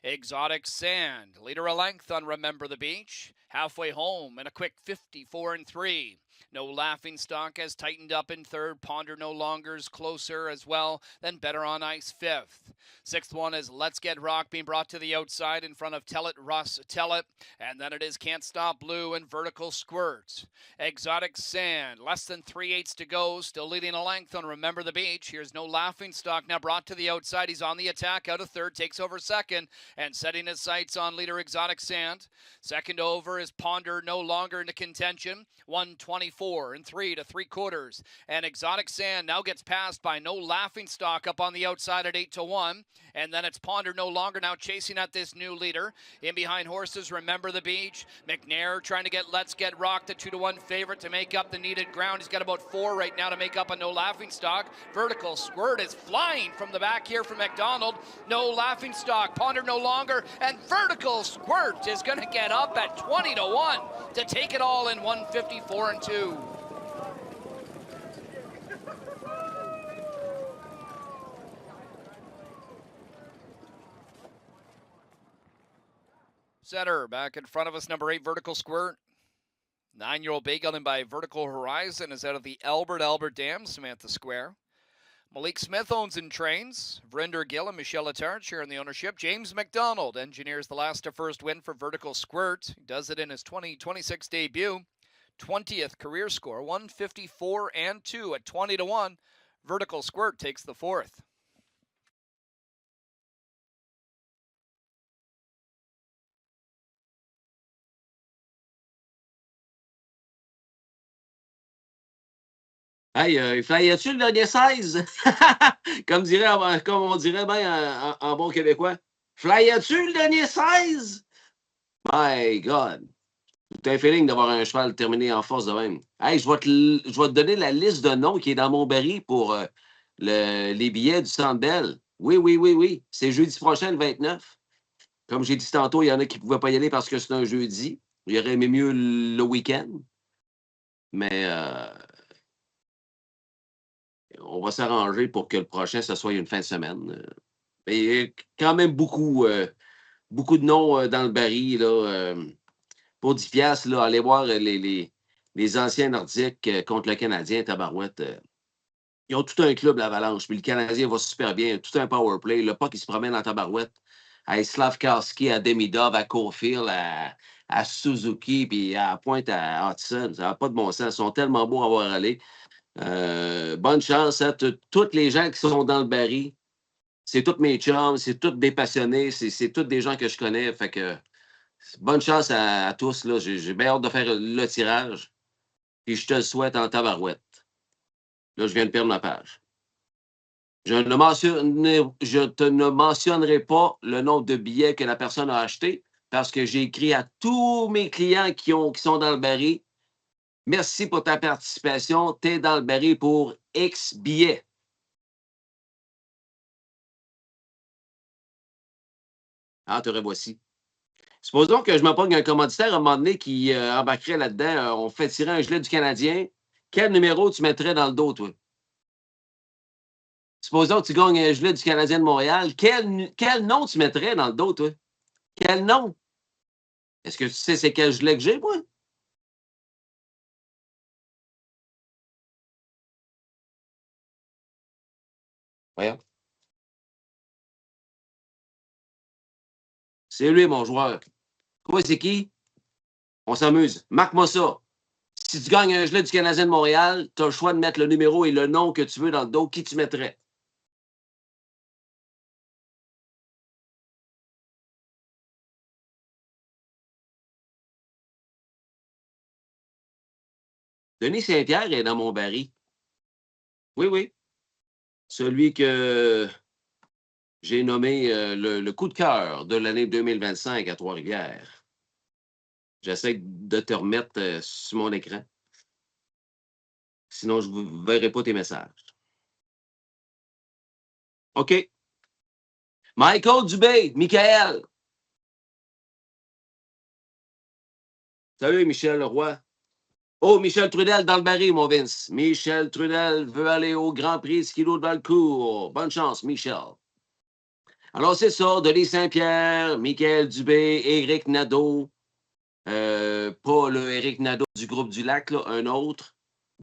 Exotic Sand, leader a length on Remember the Beach. Halfway home in a quick 54-3. No Laughingstock has tightened up in 3rd. Ponder no longer is closer as well. Then Better on Ice 5th. 6th one is Let's Get Rock being brought to the outside in front of Tell It, Russ Tell It. And then it is Can't Stop Blue and Vertical Squirt. Exotic Sand, less than 3/8 to go. Still leading a length on Remember the Beach. Here's No Laughingstock now brought to the outside. He's on the attack out of 3rd. Takes over 2nd and setting his sights on leader Exotic Sand. 2nd over is Ponder no longer into contention. 1:24 and 3 3/4. And Exotic Sand now gets passed by No Laughingstock up on the outside at 8-1. And then it's Ponder no longer now chasing at this new leader. In behind horses, Remember the Beach. McNair trying to get Let's Get Rocked, the 2-1 favorite to make up the needed ground. He's got about 4 right now to make up a No Laughingstock. Vertical Squirt is flying from the back here from McDonald. No Laughingstock, Ponder no longer, and Vertical Squirt is going to get up at 20-1 to take it all in 154-2. Center back in front of us, number 8, Vertical Squirt. 9-year-old bay gelding by Vertical Horizon is out of the Albert Dam, Samantha Square. Malik Smith owns and trains. Vrinder Gill and Michelle Letard sharing the ownership. James McDonald engineers the last to first win for Vertical Squirt. He does it in his 2026 debut. 20th career score, 154-2 at 20-1. Vertical Squirt takes the 4th. Hey, flyais-tu le dernier 16? comme on dirait bien en bon québécois. Flyais-tu le dernier 16? My God. T'as un feeling d'avoir un cheval terminé en force de même. Hey, je vais te donner la liste de noms qui est dans mon baril pour les billets du Centre Bell. Oui. C'est jeudi prochain, le 29. Comme j'ai dit tantôt, il y en a qui ne pouvaient pas y aller parce que c'est un jeudi. Il aurait aimé mieux le week-end. Mais on va s'arranger pour que le prochain, ce soit une fin de semaine. Mais il y a quand même beaucoup de noms dans le baril. Là, pour 10$, là, allez voir les anciens Nordiques contre le Canadien, tabarouette. Ils ont tout un club, l'Avalanche. Puis le Canadien va super bien. Tout un power play. Le pas qui se promène en tabarouette. À Slavkowski, à Demidov, à Caulfield, à Suzuki, puis à Pointe à Hudson. Ça n'a pas de bon sens. Ils sont tellement beaux à voir aller. Bonne chance à tous les gens qui sont dans le baril. C'est tous mes chums, c'est tous des passionnés, c'est tous des gens que je connais. Fait que bonne chance à tous. Là. J'ai bien hâte de faire le tirage. Puis je te le souhaite en tabarouette. Là, je viens de perdre ma page. Je ne mentionnerai pas le nombre de billets que la personne a acheté parce que j'ai écrit à tous mes clients qui sont dans le baril. Merci pour ta participation. Tu es dans le baril pour X billets. Ah, te revoici. Supposons que je me pogne un commanditaire à un moment donné qui embarquerait là-dedans. On fait tirer un gilet du Canadien. Quel numéro tu mettrais dans le dos, toi? Supposons que tu gagnes un gilet du Canadien de Montréal. Quel nom tu mettrais dans le dos, toi? Quel nom? Est-ce que tu sais c'est quel gilet que j'ai, moi? Voyons. C'est lui, mon joueur. Toi, c'est qui? On s'amuse. Marque-moi ça. Si tu gagnes un gilet du Canadien de Montréal, tu as le choix de mettre le numéro et le nom que tu veux dans le dos. Qui tu mettrais? Denis Saint-Pierre est dans mon baril. Oui. Celui que j'ai nommé le coup de cœur de l'année 2025 à Trois-Rivières. J'essaie de te remettre sur mon écran. Sinon, je ne verrai pas tes messages. OK. Michael Dubé, Michael. Salut, Michel Leroy. Oh, Michel Trudel dans le baril, mon Vince. Michel Trudel veut aller au Grand Prix Ski-Doo de Valcourt. Bonne chance, Michel. Alors, c'est ça. Denis Saint-Pierre, Michael Dubé, Éric Nadeau. Pas le Éric Nadeau du groupe du Lac, là, un autre.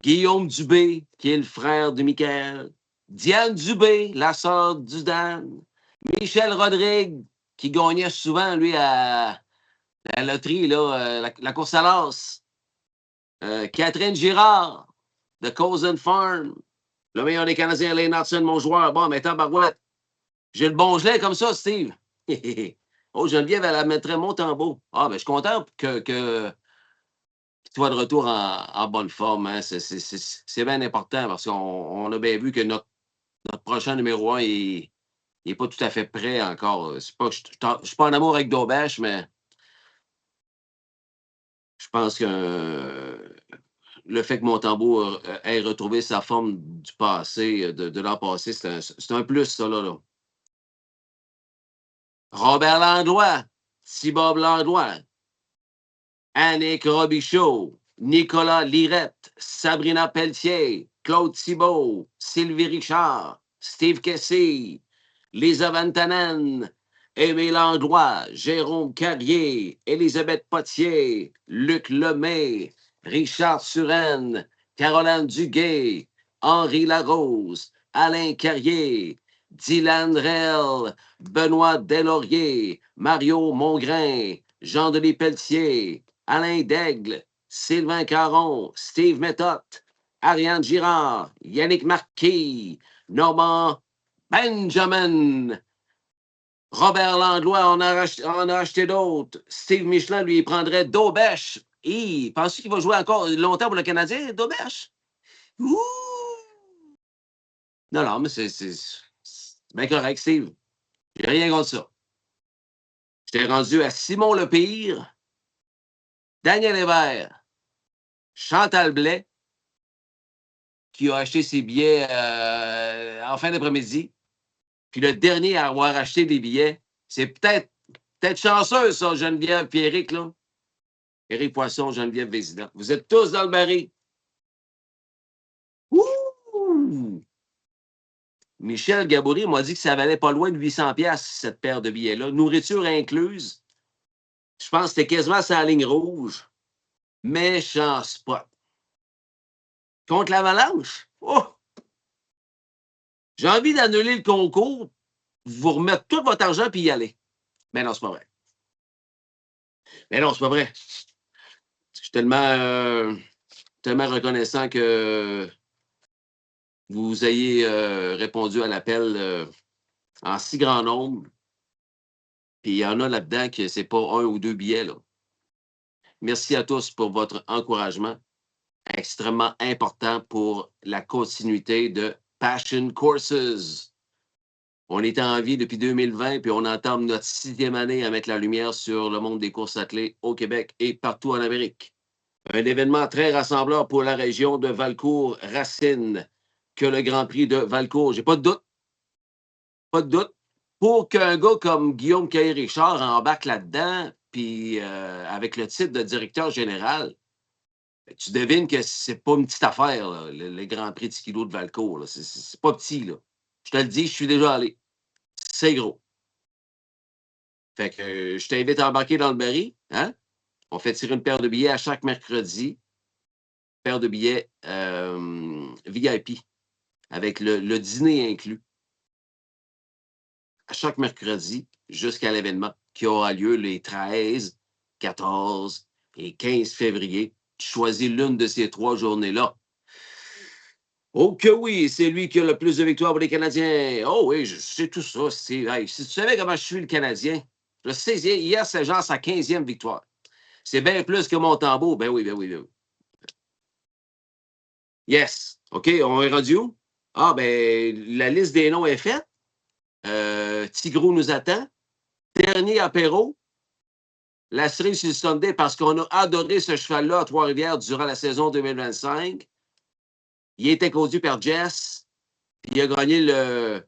Guillaume Dubé, qui est le frère de Michael. Diane Dubé, la sœur du Dan. Michel Rodrigue, qui gagnait souvent, lui, à la loterie, là, la course à l'as. Catherine Girard, de Cousin Farm. Le meilleur des Canadiens, Lane Hudson, mon joueur. Bon, mais tabarouette. J'ai le bon gelé comme ça, Steve. Oh, Geneviève, elle la mettrait mon tambour. Ah, ben, je suis content que tu sois de retour en bonne forme. Hein. C'est bien important parce qu'on a bien vu que notre prochain numéro 1 il n'est pas tout à fait prêt encore. C'est pas que je ne suis pas en amour avec Dobesh, mais je pense que le fait que Montembeault ait retrouvé sa forme du passé, de l'an passé, c'est un plus, ça, là. Robert Langlois, Thibaut Langlois, Annick Robichaud, Nicolas Lirette, Sabrina Pelletier, Claude Thibault, Sylvie Richard, Steve Kessy, Lisa Vantanen, Aimé Langlois, Jérôme Carrier, Élisabeth Potier, Luc Lemay, Richard Suresne, Caroline Duguay, Henri Larose, Alain Carrier, Dylan Rell, Benoît Deslauriers, Mario Mongrain, Jean-Denis Pelletier, Alain Daigle, Sylvain Caron, Steve Méthode, Ariane Girard, Yannick Marquis, Normand Benjamin, Robert Langlois, on a acheté d'autres. Steve Michelin, lui, il prendrait Dobesh. Penses-tu qu'il va jouer encore longtemps pour le Canadien, Dobesh? Ouh! Non, mais c'est bien correct, Steve. J'ai rien contre ça. J'étais rendu à Simon Lepire, Daniel Hébert, Chantal Blais, qui a acheté ses billets en fin d'après-midi. Puis le dernier à avoir acheté des billets, c'est peut-être chanceux, ça, Geneviève et Éric, là. Éric Poisson, Geneviève Vézina. Vous êtes tous dans le baril. Ouh! Michel Gabory m'a dit que ça valait pas loin de 800$, cette paire de billets-là. Nourriture incluse. Je pense que c'était quasiment sur la ligne rouge. Méchant spot. Contre l'Avalanche? Oh! J'ai envie d'annuler le concours, vous remettre tout votre argent puis y aller. Mais non, c'est pas vrai. Mais non, c'est pas vrai. Je suis tellement reconnaissant que vous ayez répondu à l'appel en si grand nombre. Puis il y en a là-dedans que c'est pas 1 ou 2 billets, là. Merci à tous pour votre encouragement. Extrêmement important pour la continuité de Passion Courses. On est en vie depuis 2020, puis on entame notre 6e année à mettre la lumière sur le monde des courses attelées au Québec et partout en Amérique. Un événement très rassembleur pour la région de Valcourt-Racine que le Grand Prix de Valcourt. J'ai pas de doute. Pas de doute. Pour qu'un gars comme Guillaume Caillé-Richard embarque là-dedans, puis avec le titre de directeur général, tu devines que c'est pas une petite affaire, là, le Grand Prix de Ski-Doo de Valcourt. C'est pas petit, là. Je te le dis, je suis déjà allé. C'est gros. Fait que je t'invite à embarquer dans le baril. Hein? On fait tirer une paire de billets à chaque mercredi. Paire de billets VIP avec le dîner inclus. À chaque mercredi jusqu'à l'événement qui aura lieu les 13, 14 et 15 février. Tu choisis l'une de ces 3 journées-là. Oh que oui, c'est lui qui a le plus de victoires pour les Canadiens. Oh oui, je sais tout ça. Hey, si tu savais comment je suis le Canadien, le 16e, hier, c'est genre sa 15e victoire. C'est bien plus que Montembeault. Ben oui, ben oui, ben oui. Yes. OK, on est rendu où? Ah, ben, la liste des noms est faite. Tigrou nous attend. Dernier apéro. La cerise sur le Sunday parce qu'on a adoré ce cheval-là à Trois-Rivières durant la saison 2025. Il était conduit par Jess. Il a gagné le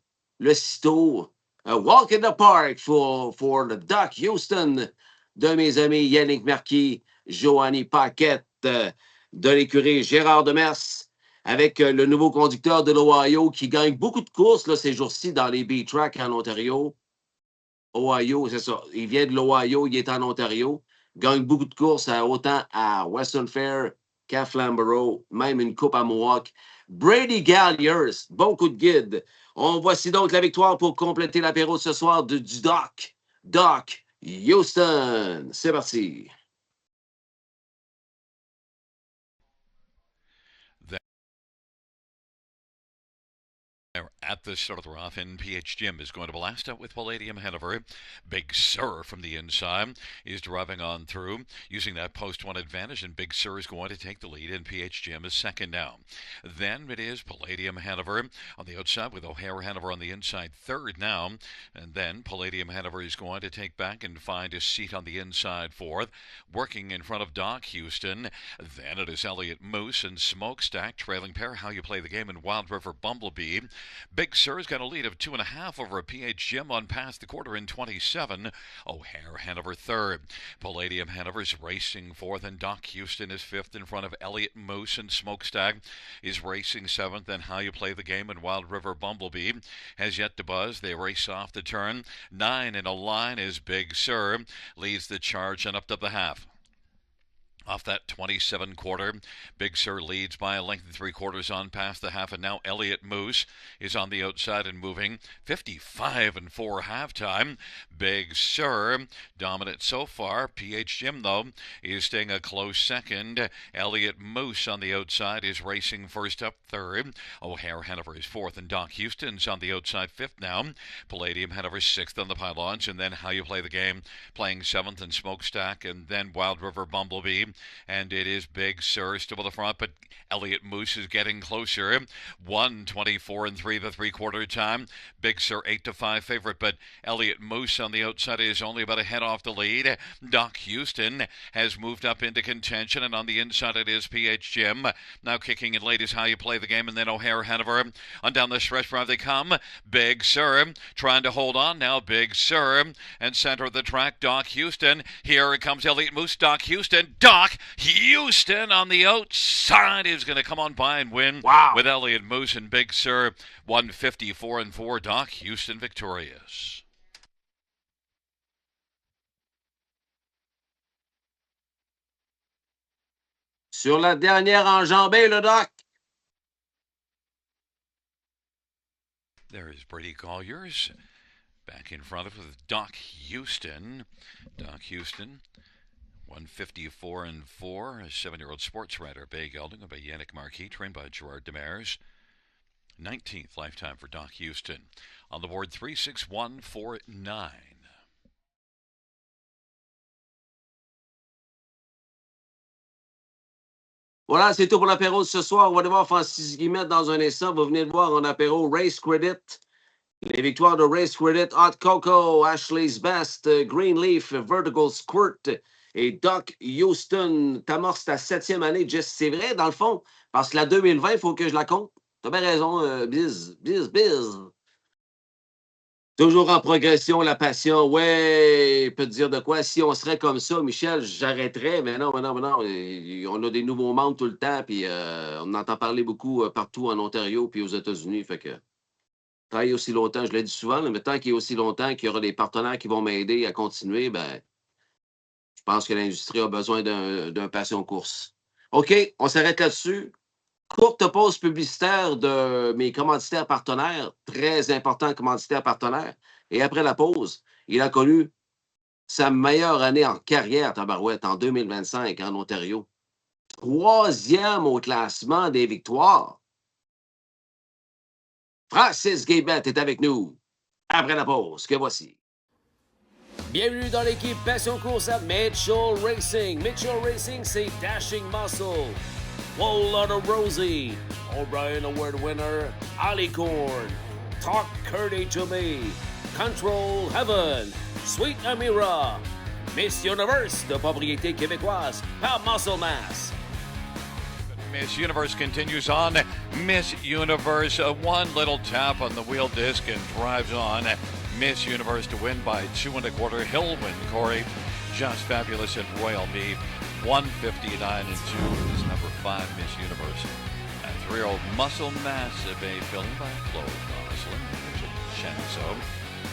Cito. Walk in the Park for the Doc Houston de mes amis Yannick Marquis, Joanie Paquette de l'écurie Gérard Demers avec le nouveau conducteur de l'Ohio qui gagne beaucoup de courses là, ces jours-ci dans les B-Tracks en Ontario. Ohio, c'est ça. Il vient de l'Ohio, il est en Ontario. Gagne beaucoup de courses autant à Western Fair qu'à Flamborough, même une coupe à Mohawk. Brady Galliers, bon coup de guide. On voici donc la victoire pour compléter l'apéro ce soir du Doc. Doc Houston. C'est parti. At the start of the rough, NPH Jim is going to blast out with Palladium Hanover. Big Sur from the inside is driving on through, using that post-one advantage, and Big Sur is going to take the lead. NPH Jim is second now. Then it is Palladium Hanover on the outside with O'Hare Hanover on the inside third now. And then Palladium Hanover is going to take back and find a seat on the inside fourth, working in front of Doc Houston. Then it is Elliott Moose and Smokestack trailing pair. How you play the game in Wild River Bumblebee. Big Sur's got a lead of 2.5 over a PH Jim on past the quarter in 27. O'Hare Hanover third. Palladium Hanover's racing fourth, and Doc Houston is fifth in front of Elliott Moose, and Smokestack is racing seventh. And How You Play the Game in Wild River Bumblebee has yet to buzz. They race off the turn. 9 in a line is Big Sur, leads the charge and up to the half. Off that 27 quarter, Big Sur leads by a length and 3/4 on past the half, and now Elliott Moose is on the outside and moving 55-4 halftime. Big Sur dominant so far. PH Jim, though, is staying a close second. Elliott Moose on the outside is racing first up third. O'Hare Hanover is fourth, and Doc Houston's on the outside fifth now. Palladium Hanover sixth on the pylons, and then How You Play the Game playing seventh, and Smokestack, and then Wild River Bumblebee. And it is Big Sur still at the front, but Elliott Moose is getting closer. 1:24 3 the 3/4 time. Big Sur 8-5 favorite, but Elliott Moose on the outside is only about a head off the lead. Doc Houston has moved up into contention, and on the inside it is PH Jim. Now kicking in late is How You Play the Game, and then O'Hare Hanover. On down the stretch drive they come. Big Sur trying to hold on now. Big Sur and center of the track, Doc Houston. Here it comes Elliott Moose. Doc Houston. Doc Houston on the outside is going to come on by and win. Wow. With Elliott Moose and Big Sur. 154-4. Doc Houston victorious. Sur la dernière enjambée, le Doc. There is Brady Colliers back in front of with Doc Houston. Doc Houston, 154-4, a 7-year-old sports writer, Bay Gelding, by Yannick Marquis, trained by Gerard Demers. 19th lifetime for Doc Houston. On the board, 36149. Voilà, c'est tout pour l'apéro de ce soir. On va aller voir Francis Guillemette dans un instant. Vous venez de voir en apéro Race Credit. Les victoires de Race Credit, Hot Cocoa, Ashley's Best, Greenleaf, Vertical Squirt et Doc Houston. T'amorces ta 7e année, Jess. C'est vrai, dans le fond, parce que la 2020, il faut que je la compte. T'as bien raison, biz. Toujours en progression, la passion. Ouais, peut te dire de quoi. Si on serait comme ça, Michel, j'arrêterais. Mais non. On a des nouveaux membres tout le temps, puis on entend parler beaucoup partout en Ontario puis aux États-Unis. Fait que tant qu'il y a aussi longtemps, je l'ai dit souvent, mais tant qu'il y a aussi longtemps qu'il y aura des partenaires qui vont m'aider à continuer, ben, je pense que l'industrie a besoin d'un passion course. OK, on s'arrête là-dessus. Courte pause publicitaire de mes commanditaires partenaires, très importants commanditaires partenaires. Et après la pause, il a connu sa meilleure année en carrière, tabarouette, en 2025 en Ontario. 3e au classement des victoires. Francis Guillemette est avec nous. Après la pause, que voici. Bienvenue dans l'équipe Passion Course à Mitchell Racing. Mitchell Racing, c'est Dashing Muscle, Wallotta Rosie, O'Brien Award winner, Alicorn, Talk Curdy to Me, Control Heaven, Sweet Amira, Miss Universe de propriété québécoise par Muscle Mass. Miss Universe continues on. Miss Universe, one little tap on the wheel disc and drives on. Miss Universe to win by 2 1/4. He'll win, Corey. Just Fabulous and Royal Mead. 159 and 2 is number 5 Miss Universe. A 3-year-old Muscle Massive A filling by Chloe Gosselin, Mitchell Chenzo.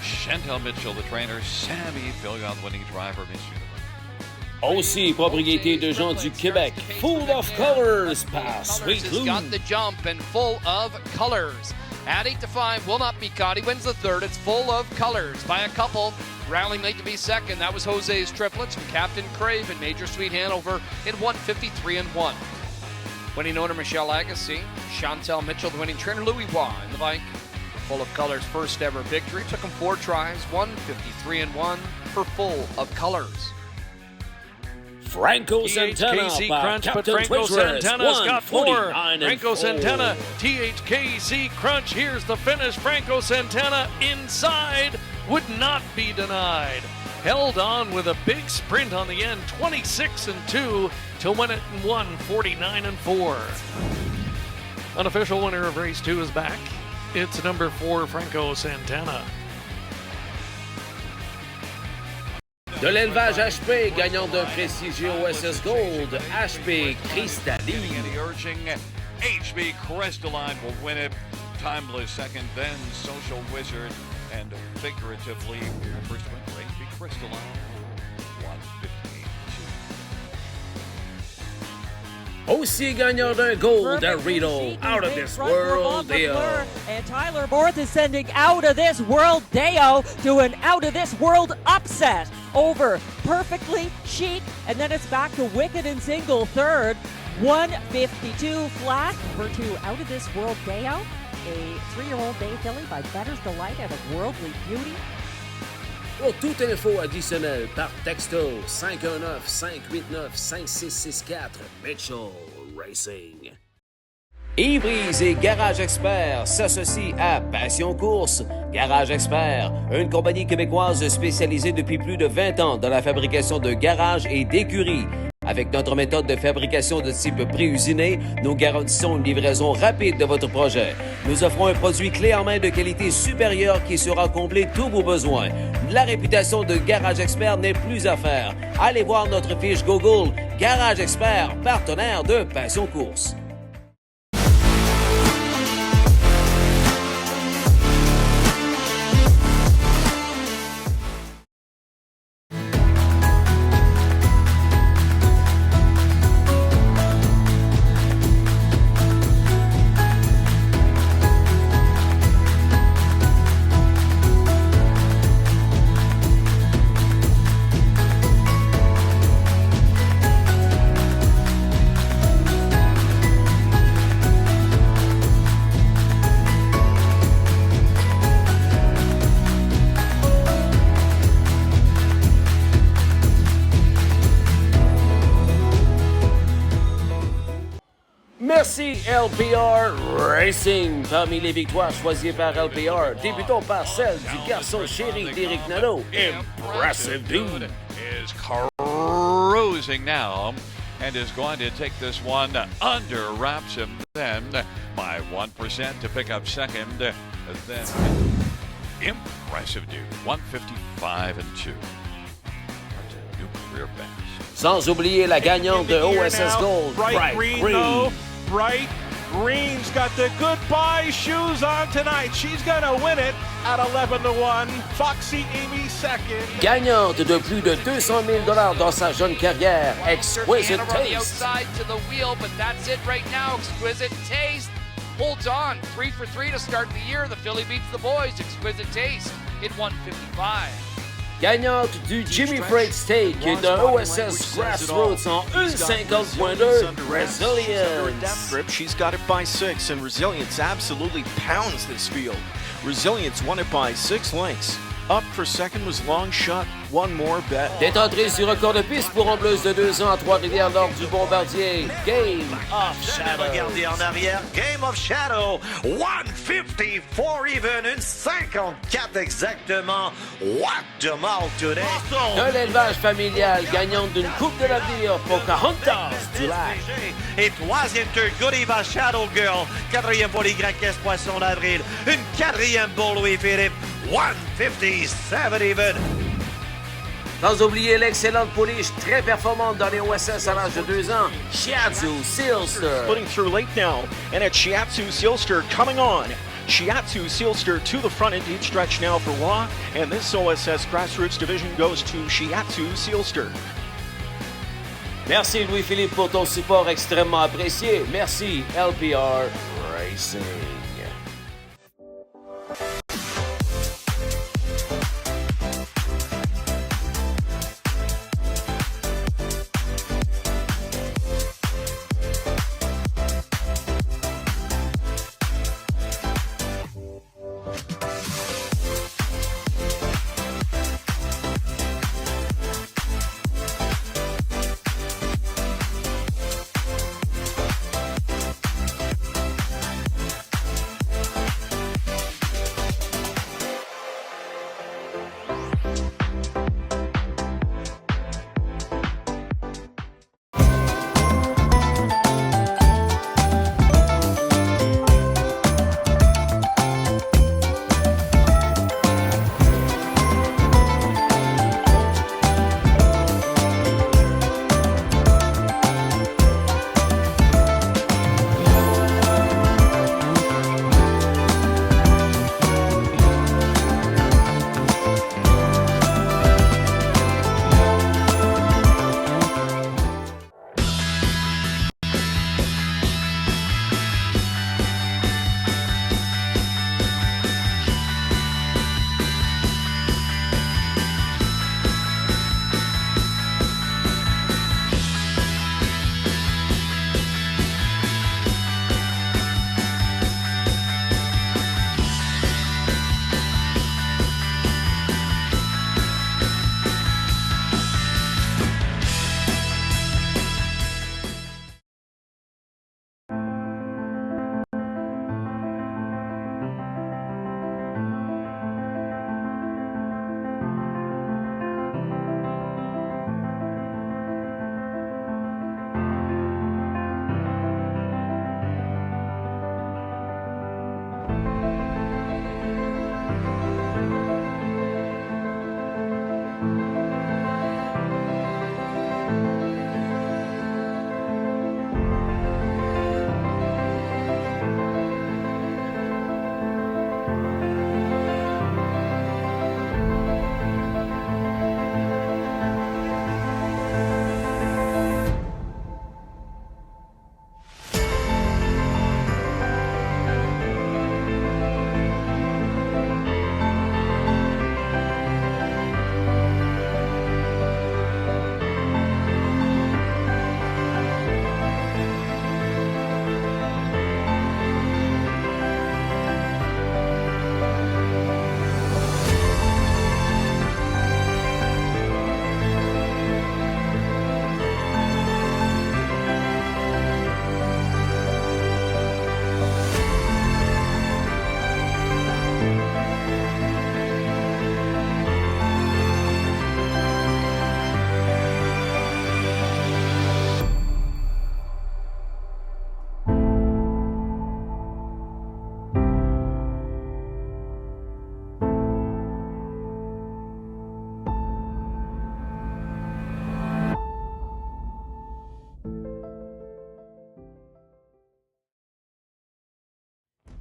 Chantel Mitchell, the trainer. Sammy filling out winning driver Miss Universe. Aussi propriété de gens du Québec. Full of Colors par Sweet Lou. Got the jump and Full of Colors. At 8-5, will not be caught. He wins the third. It's Full of Colors by a couple. Rallying late to be second. That was Jose's triplets from Captain Crave and Major Sweet Hanover in 153 and 1. Winning owner Michelle Agassi. Chantel Mitchell, the winning trainer. Louis Waugh in the bike. Full of Colors' first ever victory. Took him 4 tries. 153 and 1 for Full of Colors. Franco Santana THKC by Crunch, Captain but Franco Twitchers, Santana's got 4. 149 Franco and 4. Santana, THKC Crunch. Here's the finish. Franco Santana inside would not be denied. Held on with a big sprint on the end, 26 and 2 to win it in 149 and 4. Unofficial winner of race 2 is back. It's number 4 Franco Santana. De l'élevage HP, gagnant d'un prestigieux OSS Gold, HP Cristalline. And the urging HB Crystalline will win it. Timeless second, then Social Wizard, and figuratively, first win for HB Crystalline, 158-2. Aussi gagnant d'un Gold at Reno, Out of This World Deo. And Tyler Borth is sending Out of This World Deo to an Out of This World upset over Perfectly Chic, and then it's back to Wicked and Single third. 152 flat for two Out of This World Deo, a 3-year-old bay filly by Better's Delight out of Worldly Beauty. Pour toute info additionnelle, par texto 519-589-5664, Mitchell Racing. Ivries et Garage Expert s'associent à Passion Course. Garage Expert, une compagnie québécoise spécialisée depuis plus de 20 ans dans la fabrication de garages et d'écuries. Avec notre méthode de fabrication de type pré-usiné, nous garantissons une livraison rapide de votre projet. Nous offrons un produit clé en main de qualité supérieure qui saura combler tous vos besoins. La réputation de Garage Expert n'est plus à faire. Allez voir notre fiche Google Garage Expert, partenaire de Passion Course. Merci LPR Racing. Parmi les victoires choisies par LPR, débutons par celle du garçon chéri d'Éric Nadeau. Impressive dude. Is cruising now and is going to take this one under wraps him then by 1% to pick up second. Then impressive dude, 155 and 2. New career best. Sans oublier la gagnante de OSS Gold, Bright Green. Bright Green's got the goodbye shoes on tonight. She's gonna win it at 11-1. Foxy Amy second. Gagnante de plus de 200 000 dans sa jeune carrière, Exquisite Taste. Outside to the wheel, but that's it right now. Exquisite Taste holds on. 3 for 3 to start the year. The filly beats the boys. Exquisite Taste hit 155. Gagnante du Jimmy Freight Steak d'un OSS Grassroots en 1,50.2, Resilience. She's got it by 6, and Resilience absolutely pounds this field. Resilience won it by 6 lengths. Up for second was Long Shot. One more bet. Détentrice du record de piste pour en bleuze de 2 ans à Trois-Rivières lors du Bombardier. Game of Shadow. Regardez en arrière. Game of Shadow. 154 even. Une 54 exactement. What the mouth today. De l'élevage familial gagnante d'une Coupe de l'avenir, Pocahontas du Lac. Et troisième tour, Godiva Shadow Girl. Quatrième pour les Grands Caisses Poissons d'Avril. Une 4e pour Louis-Philippe. 157 even. Sans oublier l'excellente pouliche très performante dans les OSS à l'âge de 2 ans, Shiatsu Sealster. Putting through late now, and it's Shiatsu Sealster coming on. Shiatsu Sealster to the front in deep stretch now for Waugh, and this OSS Grassroots division goes to Shiatsu Sealster. Merci Louis-Philippe pour ton support extrêmement apprécié. Merci LPR Racing.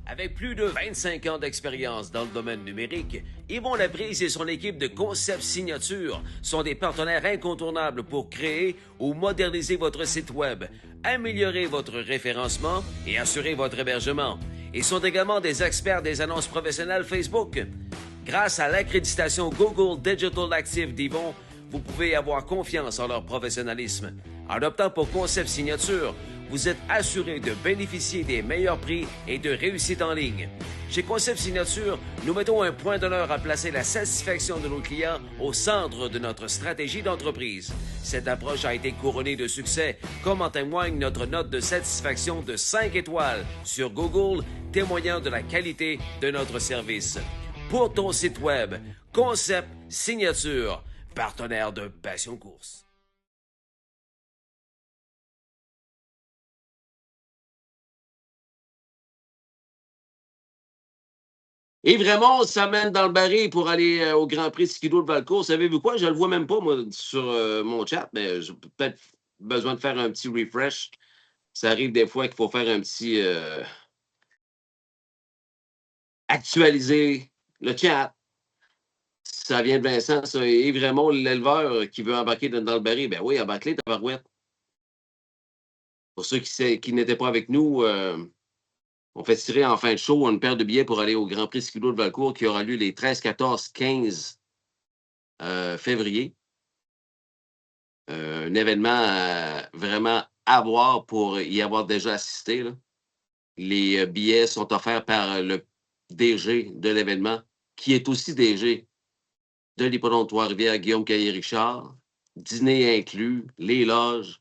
Avec plus de 25 ans d'expérience dans le domaine numérique, Yvon Laprise et son équipe de Concept Signature sont des partenaires incontournables pour créer ou moderniser votre site Web, améliorer votre référencement et assurer votre hébergement. Ils sont également des experts des annonces professionnelles Facebook. Grâce à l'accréditation Google Digital Active d'Yvon, vous pouvez avoir confiance en leur professionnalisme. En optant pour Concept Signature, vous êtes assuré de bénéficier des meilleurs prix et de réussite en ligne. Chez Concept Signature, nous mettons un point d'honneur à placer la satisfaction de nos clients au centre de notre stratégie d'entreprise. Cette approche a été couronnée de succès, comme en témoigne notre note de satisfaction de 5 étoiles sur Google, témoignant de la qualité de notre service. Pour ton site Web, Concept Signature, partenaire de Passion Course. Et vraiment, ça mène dans le baril pour aller au Grand Prix Skido de Valcourt. Savez-vous quoi? Je ne le vois même pas, moi, sur mon chat, mais j'ai peut-être besoin de faire un petit refresh. Ça arrive des fois qu'il faut faire un petit actualiser le chat. Ça vient de Vincent, ça. Et vraiment, l'éleveur qui veut embarquer dans le baril, ben oui, embarquez, tabarouette. Pour ceux qui n'étaient pas avec nous, on fait tirer en fin de show une paire de billets pour aller au Grand Prix Skido de Valcourt qui aura lieu les 13, 14, 15 février. Un événement vraiment à voir pour y avoir déjà assisté. Là. Les billets sont offerts par le DG de l'événement, qui est aussi DG de l'Hippodrome Trois-Rivières, Guillaume Caillé-Richard. Dîner inclus, les loges.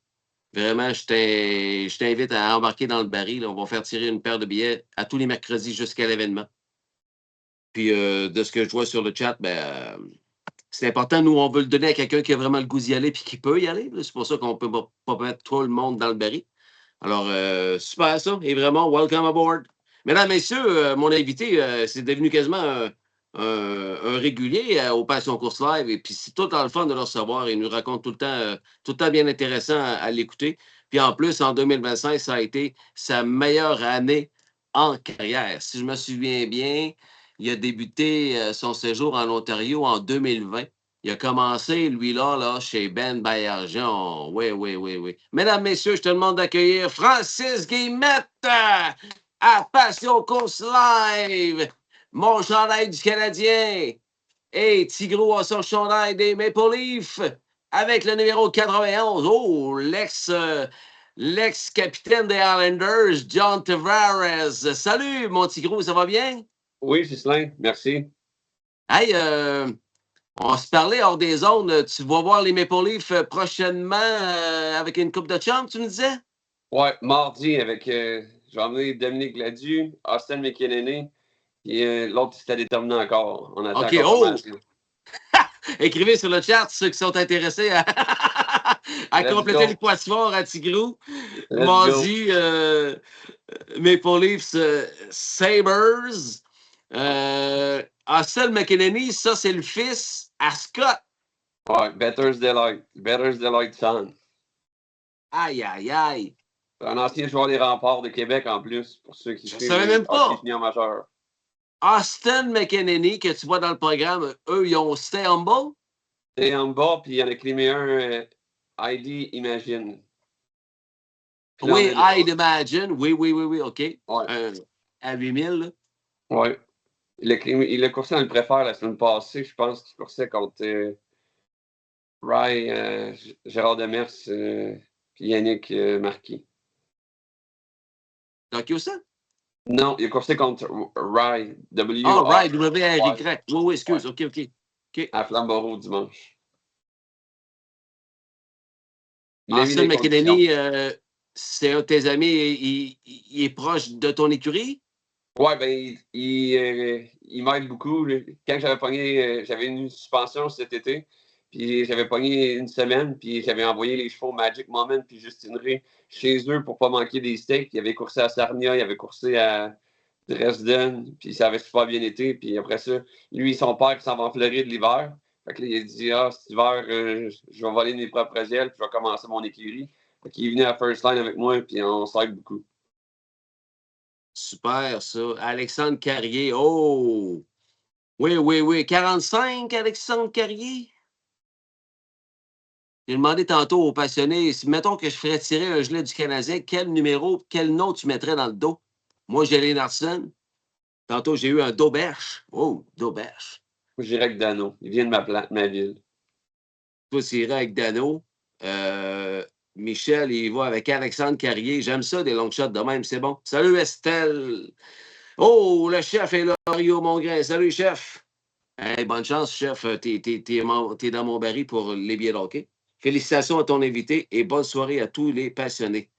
Vraiment, je t'invite à embarquer dans le baril. Là. On va faire tirer une paire de billets à tous les mercredis jusqu'à l'événement. Puis, de ce que je vois sur le chat, c'est important. Nous, on veut le donner à quelqu'un qui a vraiment le goût d'y aller et qui peut y aller. C'est pour ça qu'on ne peut pas mettre tout le monde dans le baril. Alors, super ça. Et vraiment, welcome aboard. Mesdames, messieurs, mon invité, c'est devenu quasiment un régulier au Passion Course Live. Et puis, c'est tout le fun de le recevoir. Il nous raconte tout le temps bien intéressant à l'écouter. Puis, en plus, en 2025, ça a été sa meilleure année en carrière. Si je me souviens bien, il a débuté son séjour en Ontario en 2020. Il a commencé, lui-là, chez Ben Baillargeon. Oui. Mesdames, messieurs, je te demande d'accueillir Francis Guillemette à Passion Course Live. Mon chandail du Canadien. Et Tigro a son chandail des Maple Leafs avec le numéro 91. Oh, l'ex-capitaine des Islanders, John Tavares. Salut, mon Tigro, ça va bien? Oui, Ghislain, merci. Hey, on se parlait hors des zones. Tu vas voir les Maple Leafs prochainement avec une coupe de champ, tu me disais? Oui, mardi avec... je vais emmener Dominique Gladu, Austin McKinney, et l'autre, c'était déterminé encore. On attend encore Écrivez sur le chat ceux qui sont intéressés à compléter les poissons à Tigrou. Mardi, Maple Leafs Sabres. Austin McKinney, ça, c'est le fils à Scott. Oui, Better's Delight son. Aïe. C'est un ancien joueur des Remparts de Québec en plus, pour ceux qui suivent. Je savais même pas. Majeur. Austin McKinney, que tu vois dans le programme, eux, ils ont Stay Humble. Stay Humble, puis il y en a écrit un ID Imagine. Puis oui, ID Imagine. Oui, OK. Ouais. À 8000. Oui. Il a coursé dans le préfère la semaine passée. Je pense qu'il coursait contre Gérard Demers puis Yannick Marquis. Dans Houston? Non, il a coursé contre Rye. Rye, W-R-Y. Oui, excuse. Ouais. OK. À Flamborough dimanche. Austin McKinney, c'est un de tes amis, il est proche de ton écurie? Oui, ben, il m'aide beaucoup. Quand j'avais pogné, j'avais une suspension cet été, puis j'avais pogné une semaine, puis j'avais envoyé les chevaux Magic Moment puis Justinerie chez eux pour pas manquer des steaks. Il avait coursé à Sarnia, il avait coursé à Dresden, puis ça avait super bien été. Puis après ça, lui et son père qui s'en va en Floride l'hiver. Fait que là, il a dit, cet hiver, je vais voler mes propres ailes, puis je vais commencer mon écurie. Fait qu'il est venu à First Line avec moi, puis on s'aide beaucoup. Super, ça. Alexandre Carrier. Oh! Oui. 45, Alexandre Carrier? J'ai demandé tantôt aux passionnés, mettons que je ferais tirer un gilet du Canadien, quel numéro, quel nom tu mettrais dans le dos? Moi, j'ai les Larson. Tantôt, j'ai eu un Dauberche. Oh, Dauberche. Moi, j'irais avec Dano. Il vient de ma ville. Toi, tu irais avec Dano. Michel, il va avec Alexandre Carrier. J'aime ça, des long shots de même, c'est bon. Salut, Estelle. Oh, le chef est là, Mario Mongrain. Salut, chef. Hey, bonne chance, chef. T'es dans mon baril pour les billets de hockey. Félicitations à ton invité et bonne soirée à tous les passionnés.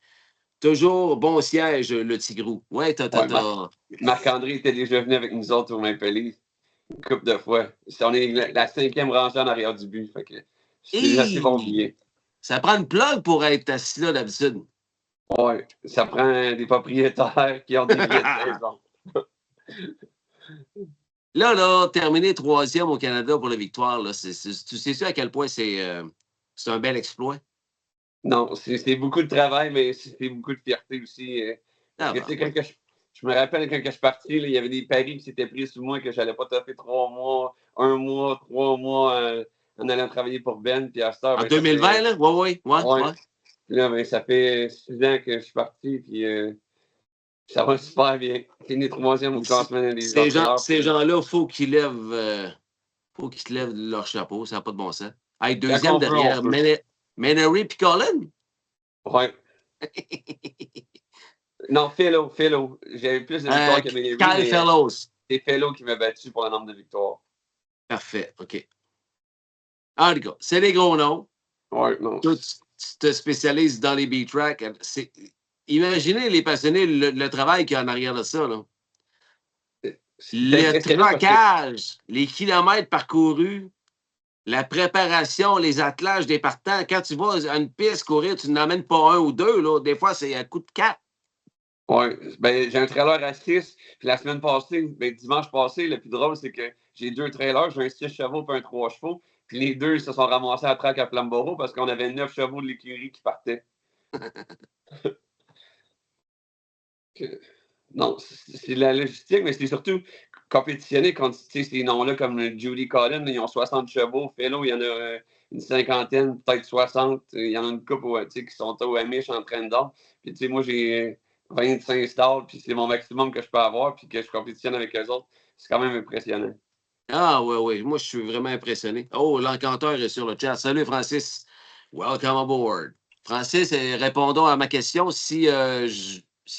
Toujours bon siège, le Tigrou. Ouais, Marc-André était déjà venu avec nous autres au Maple Leafs une couple de fois. On est la 5e rangée en arrière du but. Fait que c'est assez bon billet. Ça prend une plug pour être assis là d'habitude. Oui, ça prend des propriétaires qui ont des billets de saison. Là, terminer 3e au Canada pour la victoire, là, tu sais-tu à quel point c'est un bel exploit? Non, c'est beaucoup de travail, mais c'est beaucoup de fierté aussi. Parce que, tu sais, quand je me rappelle quand je suis parti, là, il y avait des paris qui s'étaient pris sur moi que je n'allais pas toffer 3 mois, 1 mois, 3 mois en allant travailler pour Ben. Puis à cette heure, En 2020, là? Oui. Puis là, ben, ça fait 6 ans que je suis parti, puis ça va super bien. Fini 3e au classement des Ces gens-là, il faut qu'ils lèvent leur chapeau. Ça n'a pas de bon sens. Hey, 2e derrière Menery et Colin? Oui. Non, Fellow. J'avais plus de victoires que Menery. Kyle Fellows. C'est Fellow qui m'a battu pour le nombre de victoires. Parfait, OK. En tout cas, c'est des gros noms. Oui, non. Toi, tu te spécialises dans les B-tracks. Imaginez les passionnés, le travail qu'il y a en arrière de ça. Là. Le trocage, les kilomètres parcourus, la préparation, les attelages des partants. Quand tu vas à une piste courir, tu n'emmènes pas 1 ou 2. Là. Des fois, c'est à coup de 4. Oui, ben, j'ai un trailer à 6. Puis la semaine passée, ben, dimanche passé, le plus drôle, c'est que j'ai 2 trailers. J'ai un 6 chevaux et un 3 chevaux. Puis les 2 se sont ramassés à la track à Flamborough parce qu'on avait 9 chevaux de l'écurie qui partaient. Non, c'est la logistique, mais c'est surtout compétitionner contre ces noms-là comme Judy Collin. Ils ont 60 chevaux. Fellow, il y en a une cinquantaine, peut-être 60. Il y en a une couple qui sont au Amish en train d'or. Puis moi, j'ai 25 stalls, puis c'est mon maximum que je peux avoir, puis que je compétitionne avec eux autres. C'est quand même impressionnant. Ah oui. Moi, je suis vraiment impressionné. Oh, l'encanteur est sur le chat. Salut, Francis. Welcome aboard. Francis, répondons à ma question. Si à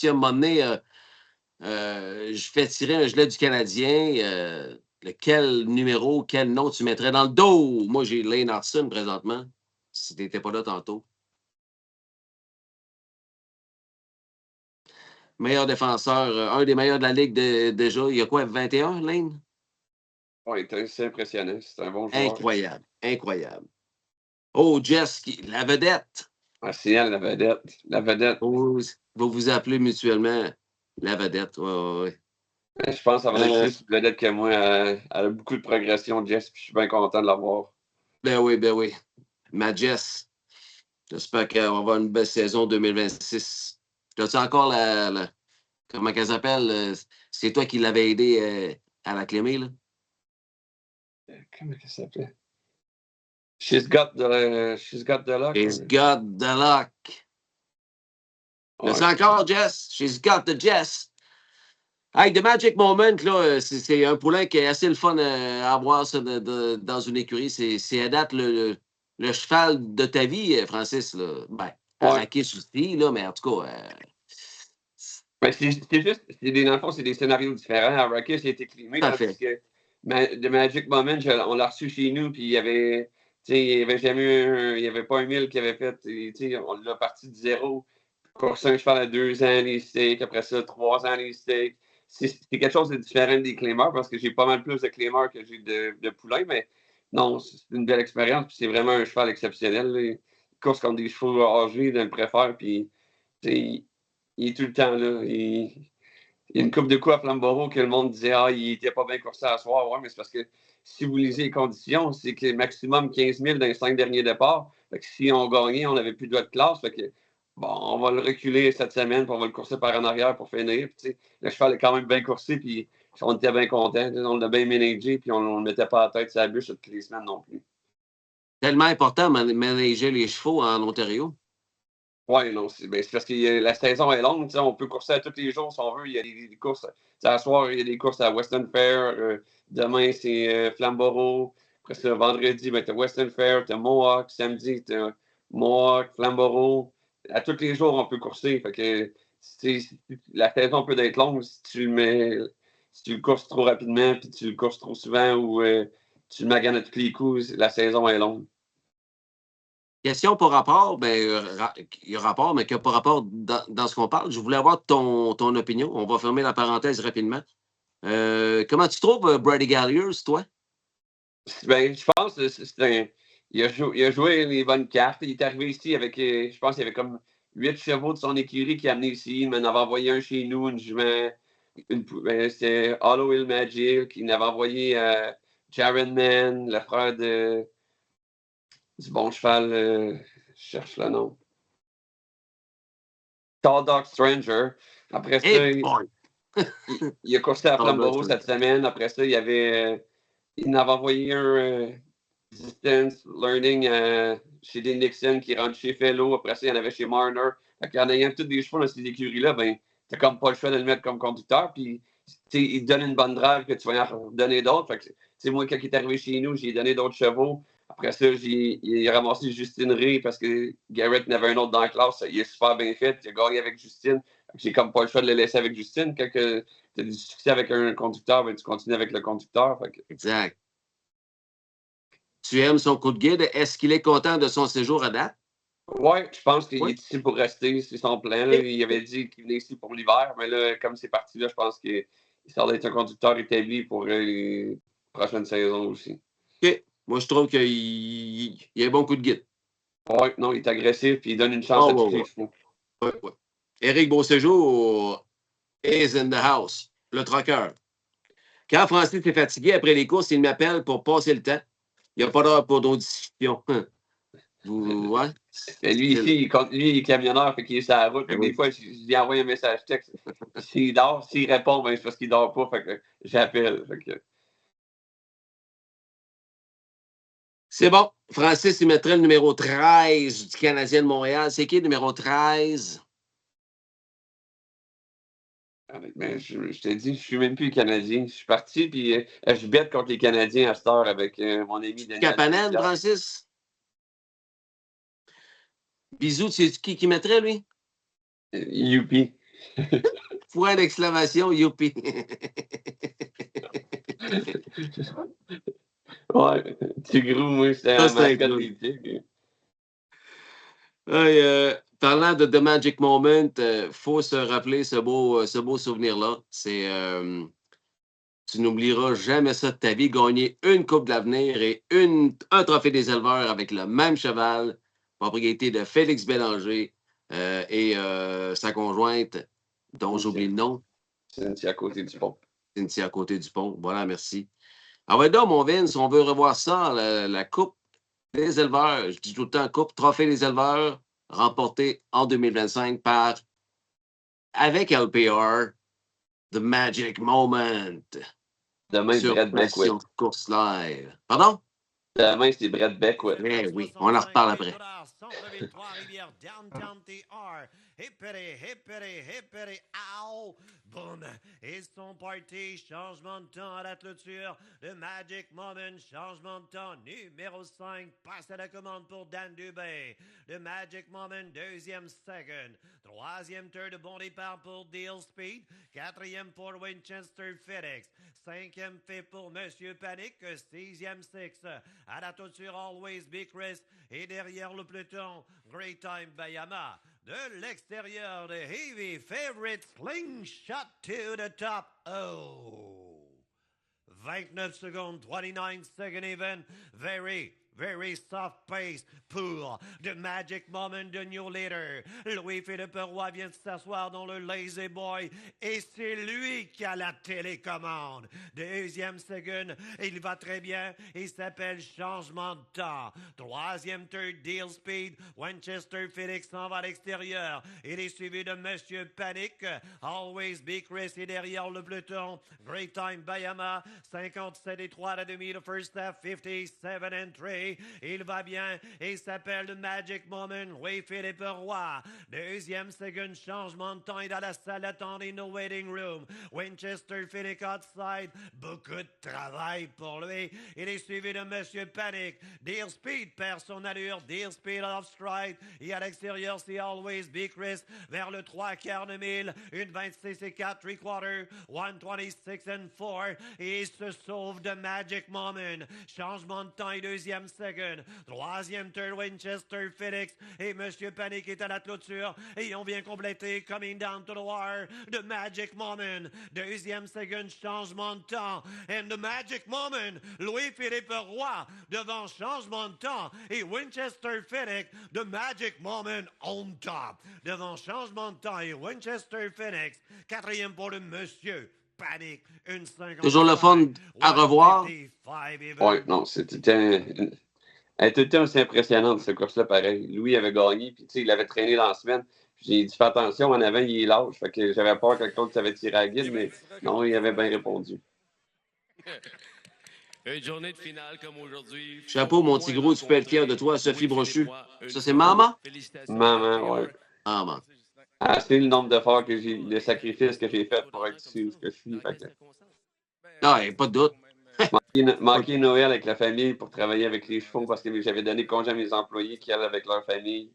un moment donné, je fais tirer un gilet du Canadien, quel numéro, quel nom tu mettrais dans le dos? Moi, j'ai Lane Hudson présentement, si tu n'étais pas là tantôt. Meilleur défenseur, un des meilleurs de la Ligue déjà. Il y a quoi, 21, Lane? Oui, c'est impressionnant. C'est un bon joueur. Incroyable. Oh, Jess, la vedette. Ah, c'est elle, la vedette. Vous vous appelez mutuellement la vedette. Oui. Je pense qu'elle va être plus vedette que moi. Elle a beaucoup de progression, Jess, puis je suis bien content de l'avoir. Ben oui. Ma Jess, j'espère qu'on va avoir une belle saison 2026. As-tu encore comment qu'elle s'appelle? C'est toi qui l'avais aidé à la clémée, là? Comment elle s'appelait? She's got the luck. She's got the luck. C'est encore Jess. She's got the Jess. Hey, The Magic Moment, là, c'est un poulain qui est assez le fun à avoir ça, dans une écurie. C'est à date le cheval de ta vie, Francis. Là. Ben, Arrakis aussi, là, mais en tout cas. Ben, c'est juste, dans le fond, c'est des scénarios différents. Arrakis a été climé parce que The Magic Moment, on l'a reçu chez nous, puis il y avait jamais il n'y avait pas un 1000 qui avait fait. On l'a parti de 0. Coursé un cheval à 2 ans, les steaks. Après ça, 3 ans, les steaks. C'est quelque chose de différent des claimeurs parce que j'ai pas mal plus de claimeurs que j'ai de poulains, mais non, c'est une belle expérience. Puis c'est vraiment un cheval exceptionnel. Là. Il course comme des chevaux âgés, je le préfère. Puis il est tout le temps là. Il y a une coupe de coups à Flamborough que le monde disait il était pas bien coursé à soir. Ouais, mais c'est parce que si vous lisez les conditions, c'est que maximum 15 000 dans les 5 derniers départs. Fait que si on gagnait, on n'avait plus de droit de classe. Fait que bon, on va le reculer cette semaine, puis on va le courser par en arrière pour finir. Puis, le cheval est quand même bien coursé, puis on était bien contents. On l'a bien managé, puis on ne le mettait pas à la tête sur la bûche toutes les semaines non plus. Tellement important de manager les chevaux en Ontario. Oui, non, c'est parce que la saison est longue. On peut courser à tous les jours si on veut. Il y a des courses. À soir, il y a des courses à Western Fair. Demain, c'est Flamborough. Après ça, vendredi, tu as Western Fair, tu as Mohawk. Samedi, tu as Mohawk, Flamborough. À tous les jours, on peut courser. Fait que la saison peut être longue si tu le courses trop rapidement, puis tu le courses trop souvent ou tu le maganes à tous les coups. La saison est longue. Question par rapport, il y a rapport, mais qu'il n'y a pas rapport dans ce qu'on parle. Je voulais avoir ton opinion. On va fermer la parenthèse rapidement. Comment tu trouves Brady Galliers, toi? Je pense que il a joué les bonnes cartes. Il est arrivé ici avec, je pense qu'il y avait comme 8 chevaux de son écurie qui a amené ici. Il m'en avait envoyé un chez nous, une jument. c'était Hollow Hill Magic. Il avait envoyé Jaren Man, le frère du bon cheval. Je cherche le nom. Tall Dog Stranger. Après ça, il a coursé à Flamborough cette semaine. Après ça, il avait envoyé un Distance Learning chez Dean Nixon qui rentre chez Fellow. Après ça, il y en avait chez Marner. En ayant tous des chevaux dans ces écuries-là, ben, t'as comme pas le choix de le mettre comme conducteur. Puis, il te donne une bonne drive que tu vas en donner d'autres. Fait que, moi, quand il est arrivé chez nous, j'ai donné d'autres chevaux. Après ça, il a ramassé Justine Ray parce que Garrett n'avait un autre dans la classe. Il est super bien fait. Il a gagné avec Justine. J'ai comme pas le choix de le laisser avec Justine. Quand tu as du succès avec un conducteur, ben, tu continues avec le conducteur. Exact. Tu aimes son coup de guide. Est-ce qu'il est content de son séjour à date? Oui, je pense qu'il est ici pour rester. C'est son plan. Là. Il avait dit qu'il venait ici pour l'hiver. Mais là, comme c'est parti, là, je pense qu'il sort d'être un conducteur établi pour les prochaines saisons aussi. OK. Moi, je trouve qu'il a un bon coup de guide. Oui, non, il est agressif et il donne une chance à tous les chevaux. Oui. Éric Beauséjour is in the house, le trucker. Quand Francis est fatigué après les courses, il m'appelle pour passer le temps. Il n'y a pas d'heure pour d'autres discussions. Ouais. Lui, ici, il est camionneur, fait qu'il est sur la route. Des fois, je lui envoie un message texte. S'il dort, s'il répond, ben, c'est parce qu'il ne dort pas. Fait que j'appelle. C'est bon. Francis, il mettrait le numéro 13 du Canadien de Montréal. C'est qui le numéro 13? Mais je t'ai dit, je ne suis même plus Canadien. Je suis parti, puis je bête contre les Canadiens à cette heure avec mon ami Daniel. Capanen, Francis? Bisous, tu sais qui mettrait, lui? Youpi. Point d'exclamation, youpi. Ouais, Tigrou, moi, c'était un mascotte des Tigres. Parlant de The Magic Moment, faut se rappeler ce beau souvenir-là. C'est tu n'oublieras jamais ça de ta vie, gagner une Coupe de l'Avenir et un trophée des éleveurs avec le même cheval, propriété de Félix Bélanger et sa conjointe, dont j'oublie le nom. Cynthia Côté-Dupont. Cynthia Côté-Dupont, voilà, merci. Ah ouais, donc, mon Vince, on veut revoir ça, la Coupe des éleveurs. Je dis tout le temps Coupe, trophée des éleveurs, remporté en 2025 avec LPR, The Magic Moment. Demain, c'est Brett Beckwith. Course live. Pardon? Demain, c'est Brett Beckwith. Eh oui, on en reparle après. Hippity, ow! Boum! Ils sont partis. Changement de temps à la clôture. Le Magic Moment. Changement de temps. Numéro 5. Passe à la commande pour Dan Dubé. Le Magic Moment. Deuxième second. Troisième tour de bon départ pour Deal Speed. Quatrième pour Winchester Felix. Cinquième fait pour Monsieur Panic. Sixième six. À la clôture, Always Be Chris. Et derrière le peloton, Great Time Bayama. De l'extérieur, the heavy favorite slingshot to the top. Oh! 29 secondes, 29 second even. Very soft pace pour The Magic Moment de New Leader. Louis-Philippe Roy vient de s'asseoir dans le Lazy Boy et c'est lui qui a la télécommande. Deuxième second, il va très bien. Il s'appelle Changement de temps. Troisième tour, Deal Speed. Winchester Felix s'en va à l'extérieur. Il est suivi de Monsieur Panic. Always Be Chris est derrière le peloton. Great Time Bayama. 57 et 3 à la demi. The first half, 57 and 3. Il va bien et s'appelle The Magic Moment. Oui, Philippe Roy. Deuxième second, changement de temps. Il est dans la salle d'attente in the waiting room. Winchester Felix outside. Beaucoup de travail pour lui. Il est suivi de Monsieur Panic. Deal Speed perd son allure. Deal Speed off stride. Et à l'extérieur, c'est Always Be Chris vers le 3/4 de mille. Une 26 et 4 3/4. 126 and 4. Et il se sauve de Magic Moment. Changement de temps et deuxième second. Troisième turn, Winchester Phoenix. Et Monsieur Panic est à la clôture. Et on vient compléter Coming Down to the Wire, The Magic Moment. Deuxième second, changement de temps. And The Magic Moment, Louis-Philippe Roy devant changement de temps. Et Winchester Phoenix, The Magic Moment on top. Devant changement de temps et Winchester Phoenix. Quatrième pour le Monsieur Panic. Une 50. Toujours le fun à revoir. Oui, non, elle était tout le temps aussi impressionnante, cette course-là, pareil. Louis avait gagné, puis tu sais, il avait traîné dans la semaine. J'ai dit, fais attention, en avant, il est lâche. Fait que j'avais peur que l'autre s'avait tiré à la guide, mais non, il avait bien répondu. Une journée de finale comme aujourd'hui. Chapeau, mon petit gros, tu peux être fier de toi, Sophie Brochu. Ça, c'est maman? Maman, oui. Maman. Ah, c'est le nombre de fois que le sacrifice que j'ai fait pour être ici où je suis. Fait que... Ah, pas de doute. Manquer Noël avec la famille pour travailler avec les chevaux parce que j'avais donné congé à mes employés qui allaient avec leur famille.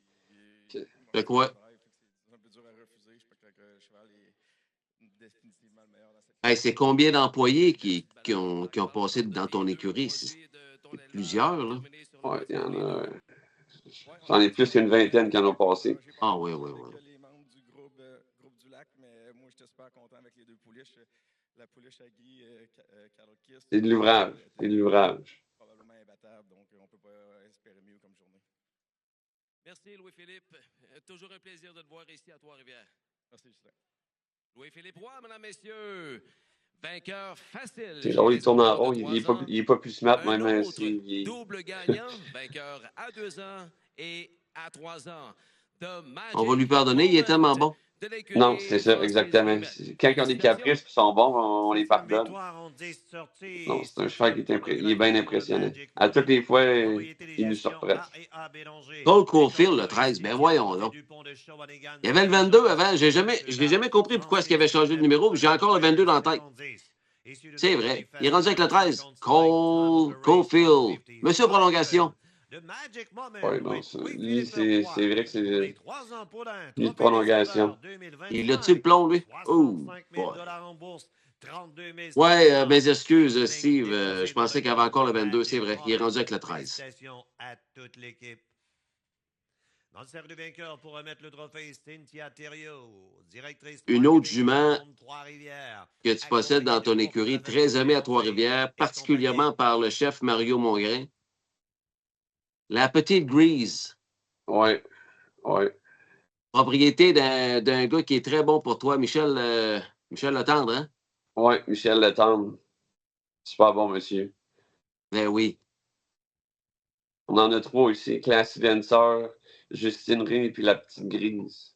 De quoi? Hey, c'est combien d'employés qui ont passé dans ton écurie? C'est plusieurs, là. Oui, il y en a. J'en ai plus qu'une vingtaine qui en ont passé. Ah oui. C'est de l'ouvrage. C'est de l'ouvrage. Merci, Louis-Philippe. Toujours un plaisir de te voir ici à Trois-Rivières. Merci, Justin. Louis-Philippe Roy, mesdames, messieurs. Vainqueur facile. C'est drôle, il tourne en rond. Il n'est pas plus smart, même ainsi. Double gagnant, vainqueur à 2 ans et à 3 ans. On va lui pardonner, il est tellement bon. Non, c'est ça, exactement. Quand ils ont des caprices qui sont bons, on les pardonne. Non, c'est un cheval qui est bien impressionnant. À toutes les fois, il nous surprend. Cole Caulfield, le 13, ben voyons donc. Il y avait le 22 avant. Je n'ai jamais compris pourquoi est-ce qu'il avait changé de numéro. J'ai encore le 22 dans la tête. C'est vrai. Il est rendu avec le 13. Cole Caulfield. Monsieur Prolongation. Oui, non, lui, c'est vrai que c'est une prolongation. Il a-tu le plomb, lui? Oh, ouais, mes excuses, Steve. Je pensais qu'il avait encore le 22, c'est vrai. Il est rendu avec le 13. Dans le cercle de vainqueur pour remettre le trophée, Cynthia Thériault, directrice une autre jument que tu possèdes dans ton écurie, très aimée à Trois-Rivières, particulièrement par le chef Mario Mongrain. La petite Grease. Oui. Propriété d'un gars qui est très bon pour toi, Michel Letendre, hein? Oui, Michel Letendre. Super bon, monsieur. Ben oui. On en a 3 ici. Classy Dancer, Justine Ray et la petite Grise.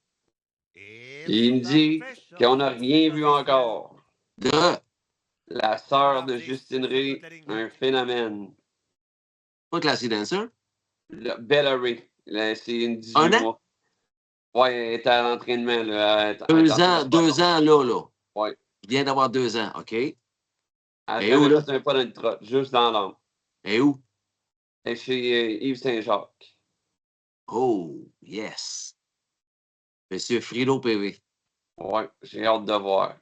Il me dit qu'on n'a rien vu encore. De la sœur de Justine Ray, un phénomène. Pas Classy Dancer? Bella Ray. C'est une 18 mois. Oui, elle est à l'entraînement. 2 ans, là. Oui. Il vient d'avoir 2 ans, OK. Et où, là? C'est pas dans le trot, juste dans l'ombre. Et où? Et chez Yves Saint-Jacques. Oh, yes. Monsieur Frilo PV. Oui, j'ai hâte de voir.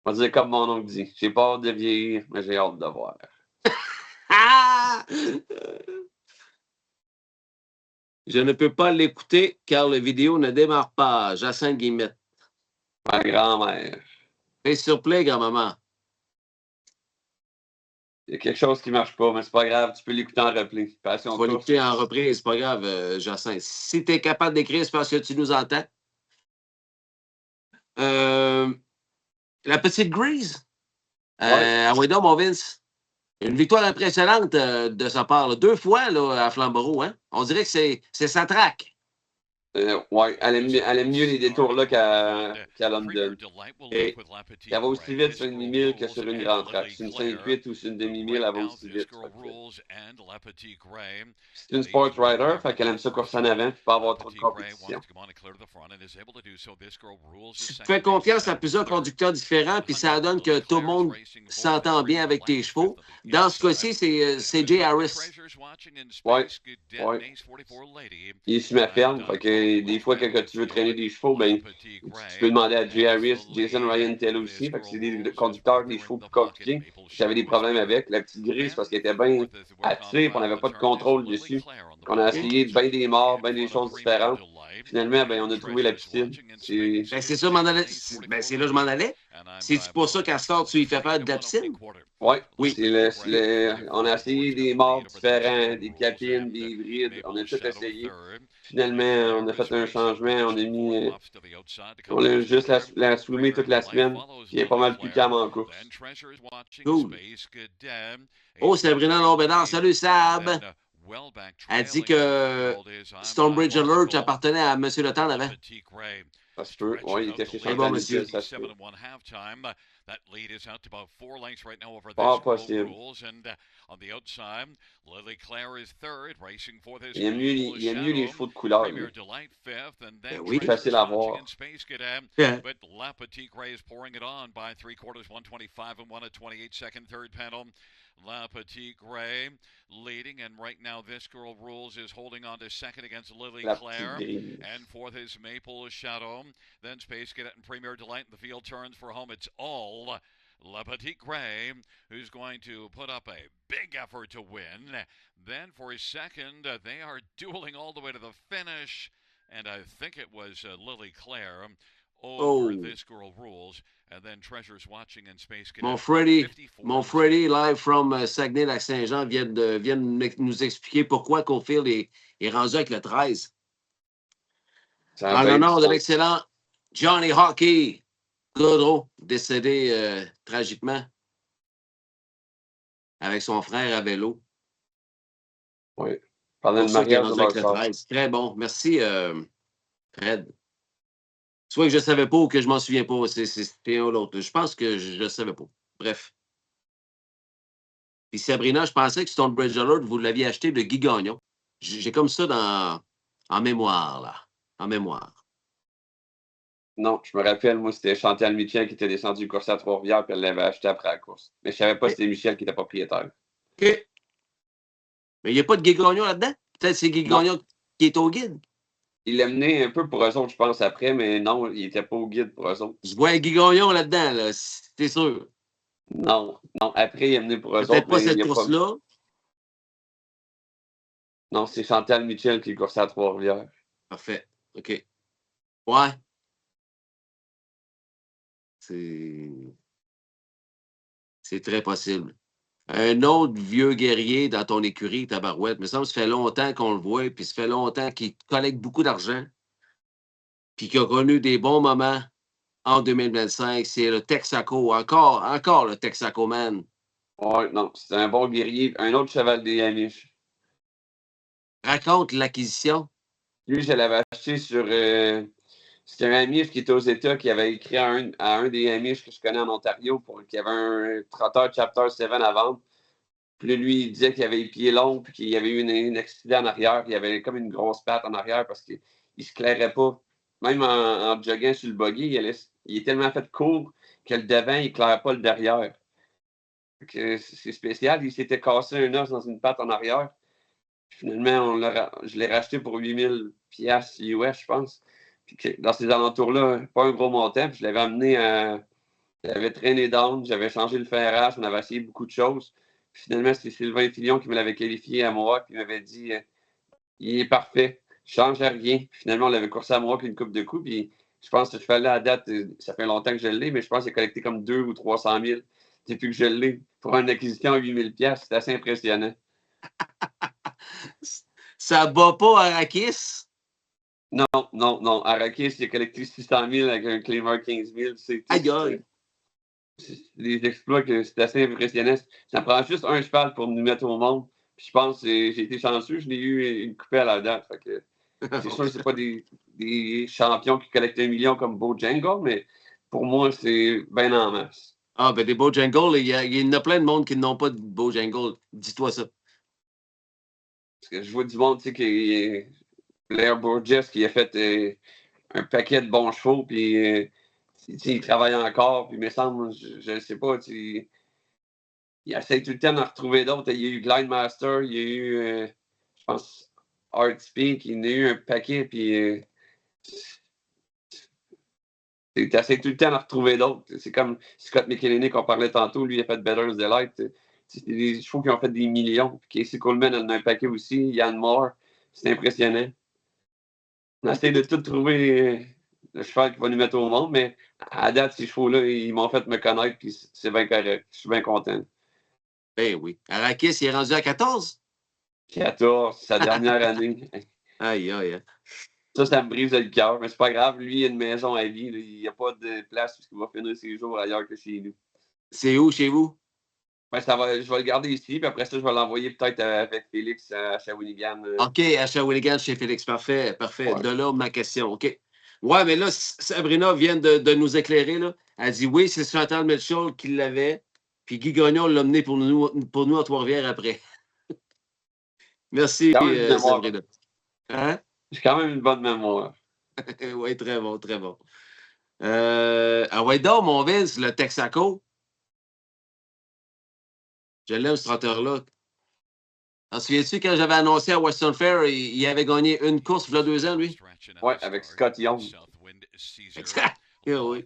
On va dire comme mon oncle dit. J'ai pas hâte de vieillir, mais j'ai hâte de voir. Je ne peux pas l'écouter car la vidéo ne démarre pas. Jacinthe Guillemette. Ma grand-mère. Fais sur play, grand-maman. Il y a quelque chose qui ne marche pas, mais c'est pas grave. Tu peux l'écouter en replay. Tu vas l'écouter en reprise, c'est pas grave, Jacinthe. Si tu es capable d'écrire, c'est parce que tu nous entends. La petite Grease. À Wedom, mon Vince. Une victoire impressionnante de sa part. Là. 2 fois là, à Flamborough. Hein? On dirait que c'est sa traque. Oui, elle aime mieux les détours là qu'à London. Et elle va aussi vite sur une demi-mille que sur une grande track. Sur une 5-8 ou sur une demi-mille, elle va aussi vite. C'est une sport rider, fait qu'elle aime ça course en avant, puis pas avoir trop de compétition. Tu te fais confiance à plusieurs conducteurs différents, puis ça donne que tout le monde s'entend bien avec tes chevaux. Dans ce cas-ci, c'est Jay Harris. Oui. Il est sur ma ferme, fait que des fois, quand tu veux traîner des chevaux, ben, tu peux demander à Jay Harris, Jason Ryan Tell aussi. Fait que c'est des conducteurs, des chevaux plus compliqués. J'avais des problèmes avec. La petite grise, parce qu'elle était bien attirée, puis on n'avait pas de contrôle dessus. On a essayé bien des morts, bien des choses différentes. Finalement, ben, on a trouvé la piscine. C'est ça, c'est là que je m'en allais. C'est pour ça qu'à ce temps, tu lui fais faire de la piscine? Oui. On a essayé des morts différents, des capines, des hybrides. On a tout essayé. Finalement, on a fait un changement. On a juste la swimmé toute la semaine. Puis il est pas mal plus calme en course. Cool. Oh, Sabrina Lombédard. Salut, Sab. Elle dit que Stonebridge Alert appartenait à M. Le Temps avant. Ça se peut. Oui, il était chez C'est bon, monsieur. Ça se peut. That lead is out to about 4 lengths right now over Pas this possible. rules, and on the outside, Lily Claire is third, racing for this. Il aime mieux les chevaux de couleur. Premier Delight fifth, and then oui, facile à voir. But La Petite Gray is pouring it on by 3/4, 125 and 1 at 28 second, third panel. La Petite Gray leading, and right now this girl rules is holding on to second against Lily Claire, and fourth is Maple Shadow. Then Space Cadet and Premier Delight, and the field turns for home. It's all La Petite Gray, who's going to put up a big effort to win. Then for his second, they are dueling all the way to the finish, and I think it was Lily Claire over this girl rules. And then Treasures Watching in Space Cadet. Mon Freddy, live from Saguenay-Lac-Saint-Jean, vient de nous expliquer pourquoi Cofield est rendu avec le 13. En l'honneur de l'excellent Johnny Hockey Gaudreau, décédé tragiquement avec son frère à vélo. Oui. Pendant le mariage de avec le 13. Très bon. Merci, Fred. Soit que je ne savais pas ou que je m'en souviens pas. C'est un ou l'autre. Je pense que je ne savais pas. Bref. Puis Sabrina, je pensais que Stonebridge Alert, vous l'aviez acheté de Guy Gagnon. J'ai comme ça en mémoire, là. En mémoire. Non, je me rappelle, moi, c'était Chantal Michel qui était descendu du course à Trois-Rivières puis elle l'avait acheté après la course. Mais je ne savais pas que c'était Michel qui était propriétaire. OK. Mais il n'y a pas de Guy Gagnon là-dedans? Peut-être que c'est Guy Gagnon qui est au guide. Il l'a mené un peu pour eux autres, je pense, après, mais non, il n'était pas au guide pour eux autres. Je vois un Guy Gagnon là-dedans, là, c'est sûr. Non, après, il est mené pour eux autres. Peut-être pas cette course-là. Non, c'est Chantal Michel qui est coursé à Trois-Rivières. Parfait. OK. Ouais. C'est très possible. Un autre vieux guerrier dans ton écurie, Tabarouette, mais ça fait longtemps qu'on le voit, puis ça fait longtemps qu'il collecte beaucoup d'argent, puis qu'il a connu des bons moments en 2025. C'est le Texaco. Encore le Texaco Man. Oui, non, c'est un bon guerrier. Un autre cheval des Amish. Raconte l'acquisition. Lui, je l'avais acheté sur... C'était un Amish qui était aux États, qui avait écrit à un des Amish que je connais en Ontario, qui avait un trotteur Chapter 7 à vendre. Puis lui, il disait qu'il avait les pieds longs, puis qu'il y avait eu un accident en arrière. Il avait comme une grosse patte en arrière parce qu'il ne se clairait pas. Même en joguant sur le buggy, il est tellement fait court que le devant, il ne claire pas le derrière. C'est spécial. Il s'était cassé un os dans une patte en arrière. Finalement, je l'ai racheté pour 8000$ US, je pense. Puis dans ces alentours-là, pas un gros montant. Puis je l'avais amené j'avais traîné down, j'avais changé le ferrage, on avait essayé beaucoup de choses. Puis finalement, c'est Sylvain Filion qui me l'avait qualifié à Mohawk, puis il m'avait dit il est parfait, je change à rien. Puis finalement, on l'avait coursé à Mohawk une coupe de coups. Puis je pense que ce cheval-là, à date, ça fait longtemps que je l'ai, mais je pense qu'il a collecté comme 200 ou 300 000 depuis que je l'ai. Pour une acquisition à 8000$, c'est assez impressionnant. Ça bat pas Arrakis? Non. Arrakis, il a collecté 600 000 avec un Claymore 15 000. C'est des exploits que c'est assez impressionnant. Ça prend juste un cheval pour nous mettre au monde. Puis je pense que j'ai été chanceux. Je l'ai eu une coupée à la date. Fait que c'est sûr que c'est pas des champions qui collectent 1 million comme Bojangles, mais pour moi, c'est bien en masse. Ah, ben des Bojangles, il y en a plein de monde qui n'ont pas de Bojangles. Dis-toi ça. Parce que je vois du monde, tu sais, qui Blair Burgess qui a fait un paquet de bons chevaux, puis il travaille encore, puis il me semble, je ne sais pas, il essaie tout le temps d'en retrouver d'autres. Il y a eu Glidemaster, il y a eu, je pense, Art Speak, il y en a eu un paquet, puis Tu essaies tout le temps d'en retrouver d'autres. C'est comme Scott McElhinney qu'on parlait tantôt. Lui, il a fait Better's Delight. C'est des chevaux qui ont fait des millions. Casey Coleman en a un paquet aussi. Yann Moore. C'est impressionnant. On essaie de tout trouver le cheval qui va nous mettre au monde, mais à date, ces chevaux-là, ils m'ont fait me connaître, puis c'est bien correct. Je suis bien content. Ben oui. Arrakis, il est rendu à 14? 14, sa dernière année. Aïe, aïe. Ça me brise le cœur, mais c'est pas grave. Lui, il a une maison à vie. Là. Il n'y a pas de place parce qu'il va finir ses jours ailleurs que chez nous. C'est où, chez vous? Ben, je vais le garder ici, puis après ça, je vais l'envoyer peut-être avec Félix à Shawinigan. OK, à Shawinigan, chez Félix. Parfait, parfait. Ouais. De là, ma question. OK. Ouais, mais là, Sabrina vient de nous éclairer. Là. Elle dit oui, c'est Chantal Mitchell qui l'avait, puis Guy Gagnon l'a mené pour nous à Trois-Rivières après. Merci, Sabrina. Hein? J'ai quand même une bonne mémoire. Oui, très bon, très bon. Ah ouais, donc, mon Vince, le Texaco. Je l'aime, ce trotteur-là. T'en souviens-tu, quand j'avais annoncé à Western Fair, il avait gagné une course il y a 2 ans, lui? Oui, avec Scott Young. Exact. Oui.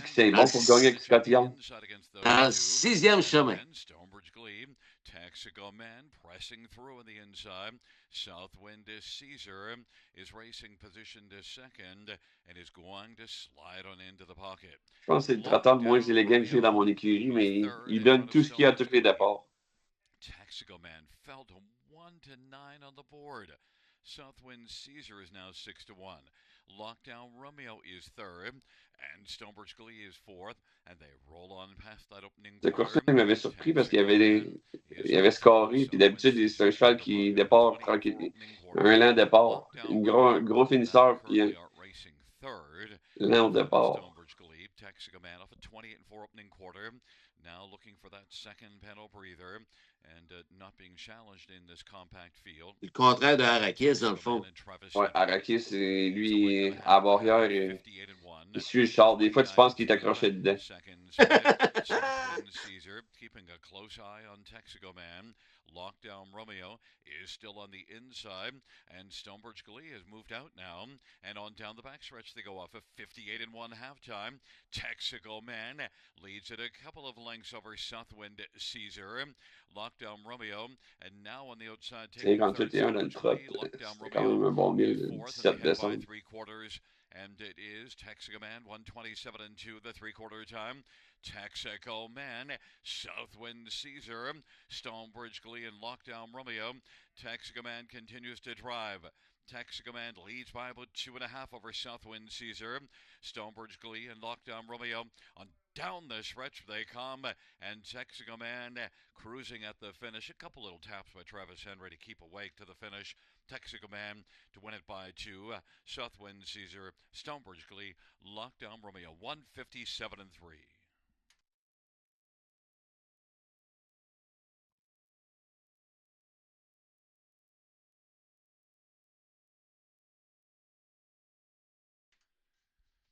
C'est bon pour gagner avec Scott Young. Dans le 6e chemin. Texaco Man pressing through on the inside. Southwind Caesar is racing position to second and is going to slide on into the pocket. Je pense que c'est le trotteur le moins élégant que j'ai dans mon écurie, mais il donne tout ce qu'il y a à tous les départs. Texaco Man fell to 1-9 on the board. Southwind Caesar is now 6-1. Lockdown Romeo is third, and Stonebridge Glee is fourth, and they roll on past that opening. Ce course-là, il m'avait surpris parce qu'il avait scoré, puis d'habitude, c'est un cheval qui départ tranquille. Un lent départ. Un gros finisseur, puis un lent au départ. Texaco Man off at 28-4 opening quarter. Now looking for that second pedal breather and not being challenged in this compact field. Le contraire de Arrakis, dans le fond. Ouais, Arrakis, lui, à Barrière, il suit le char. Des fois, tu penses qu'il est accroché dedans. Caesar keeping a close eye on Texaco Man. Lockdown Romeo is still on the inside, and Stonebridge Glee has moved out now, and on down the backstretch they go off a 58-1 halftime. Texaco Man leads at a couple of lengths over Southwind Caesar. Lockdown Romeo, and now on the outside. 51 dans le trot, c'est quand même un bon mille, le 17 décembre. And it is Texaco Man 127-2 the three-quarter time. Texaco Man, Southwind Caesar, Stonebridge Glee, and Lockdown Romeo. Texaco Man continues to drive. Texaco Man leads by about 2.5 over Southwind Caesar. Stonebridge Glee and Lockdown Romeo on down the stretch they come, and Texaco Man cruising at the finish. A couple little taps by Travis Henry to keep awake to the finish. Texaco Man to win it by 2. Southwind Caesar, Stonebridge Glee, Lockdown Romeo 157-3.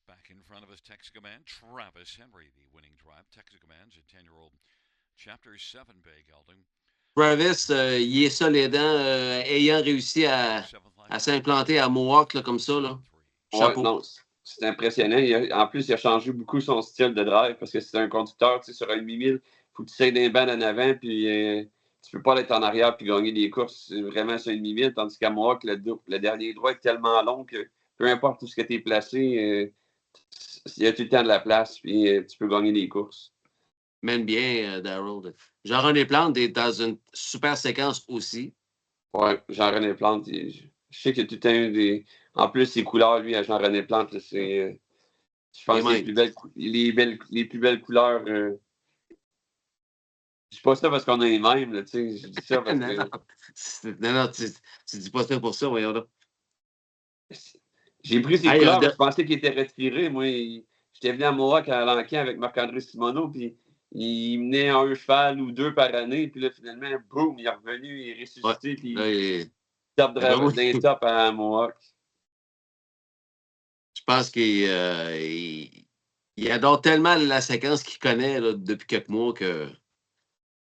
Back in front of us, Texaco Man, Travis Henry, the winning drive. Texaco Man's a 10-year-old Chapter 7 bay gelding. Travis, il est solide, ayant réussi à s'implanter à Mohawk là, comme ça. Là. Chapeau. Ouais, non, c'est impressionnant. En plus, il a changé beaucoup son style de drive parce que c'est un conducteur, tu sais, sur un 8000, il faut que tu sais d'un banc en avant, puis tu peux pas être en arrière puis gagner des courses. C'est vraiment sur un 8000, tandis qu'à Mohawk, le dernier droit est tellement long que peu importe où ce que tu es placé, il y a tout le temps de la place, puis tu peux gagner des courses. Mène bien, Darryl. Jean-René Plante est dans une super séquence aussi. Oui, Jean-René Plante, je sais qu'il y a tout le temps des... En plus, ses couleurs, lui, à Jean-René Plante, c'est... je pense que les plus belles couleurs... Je dis pas ça parce qu'on a les mêmes, là, tu sais. Je dis ça parce que... Non, tu dis pas ça pour ça, voyons là. J'ai pris ses couleurs, je pensais qu'il était retiré. Moi, j'étais venu à Mohawk à Lanquin avec Marc-André Simoneau, puis il menait un cheval ou deux par année, puis là, finalement, boum, il est revenu, il est ressuscité, puis il tape d'un top à Mohawk. Je pense qu'il adore tellement la séquence qu'il connaît là, depuis quelques mois que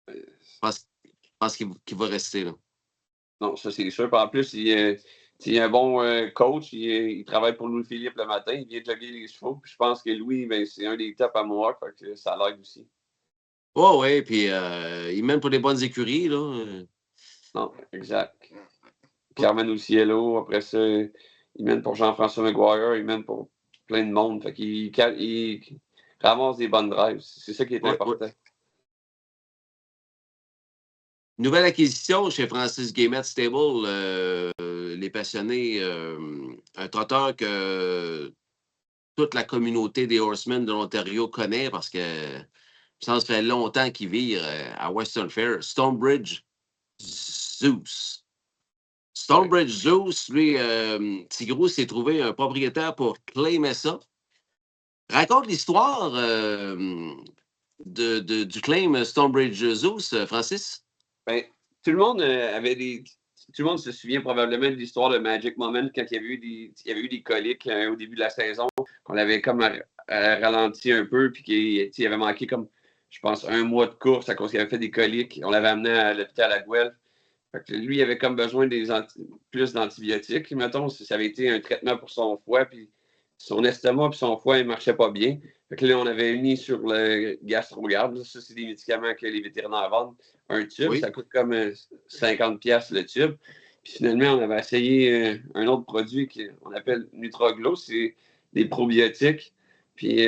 je pense qu'il va rester là. Non, ça c'est sûr. En plus, il il y a un bon coach, il travaille pour Louis-Philippe le matin, il vient jogger les chevaux. Puis je pense que Louis, ben, c'est un des tops à Mohawk, fait que ça l'aide aussi. Oh, oui, puis il mène pour des bonnes écuries, là. Non, exact. Carmen Luciello, après ça, il mène pour Jean-François Maguire, il mène pour plein de monde. Fait qu'il ramasse des bonnes drives. C'est ça qui est important. Nouvelle acquisition chez Francis Guillemette Stable, les passionnés, un trotteur que toute la communauté des Horsemen de l'Ontario connaît parce que ça fait longtemps qu'il vire à Western Fair. Stonebridge Zeus. Stonebridge Zeus, lui, Tigrou s'est trouvé un propriétaire pour claimer ça. Raconte l'histoire du claim Stonebridge Zeus, Francis. Ben, tout le monde tout le monde se souvient probablement de l'histoire de Magic Moment quand il y avait eu des coliques au début de la saison, qu'on avait comme ralenti un peu, puis qu'il avait manqué comme, je pense, 1 mois de course à cause qu'il avait fait des coliques. On l'avait amené à l'hôpital à Guelph. Fait que lui, il avait comme besoin plus d'antibiotiques, mettons. Ça avait été un traitement pour son foie, puis son estomac puis son foie ne marchaient pas bien. Fait que là, on avait mis sur le GastroGuard. Ça, c'est des médicaments que les vétérinaires vendent. Un tube, ça coûte comme 50$ le tube. Puis finalement, on avait essayé un autre produit qu'on appelle Nutroglo. C'est des probiotiques. Puis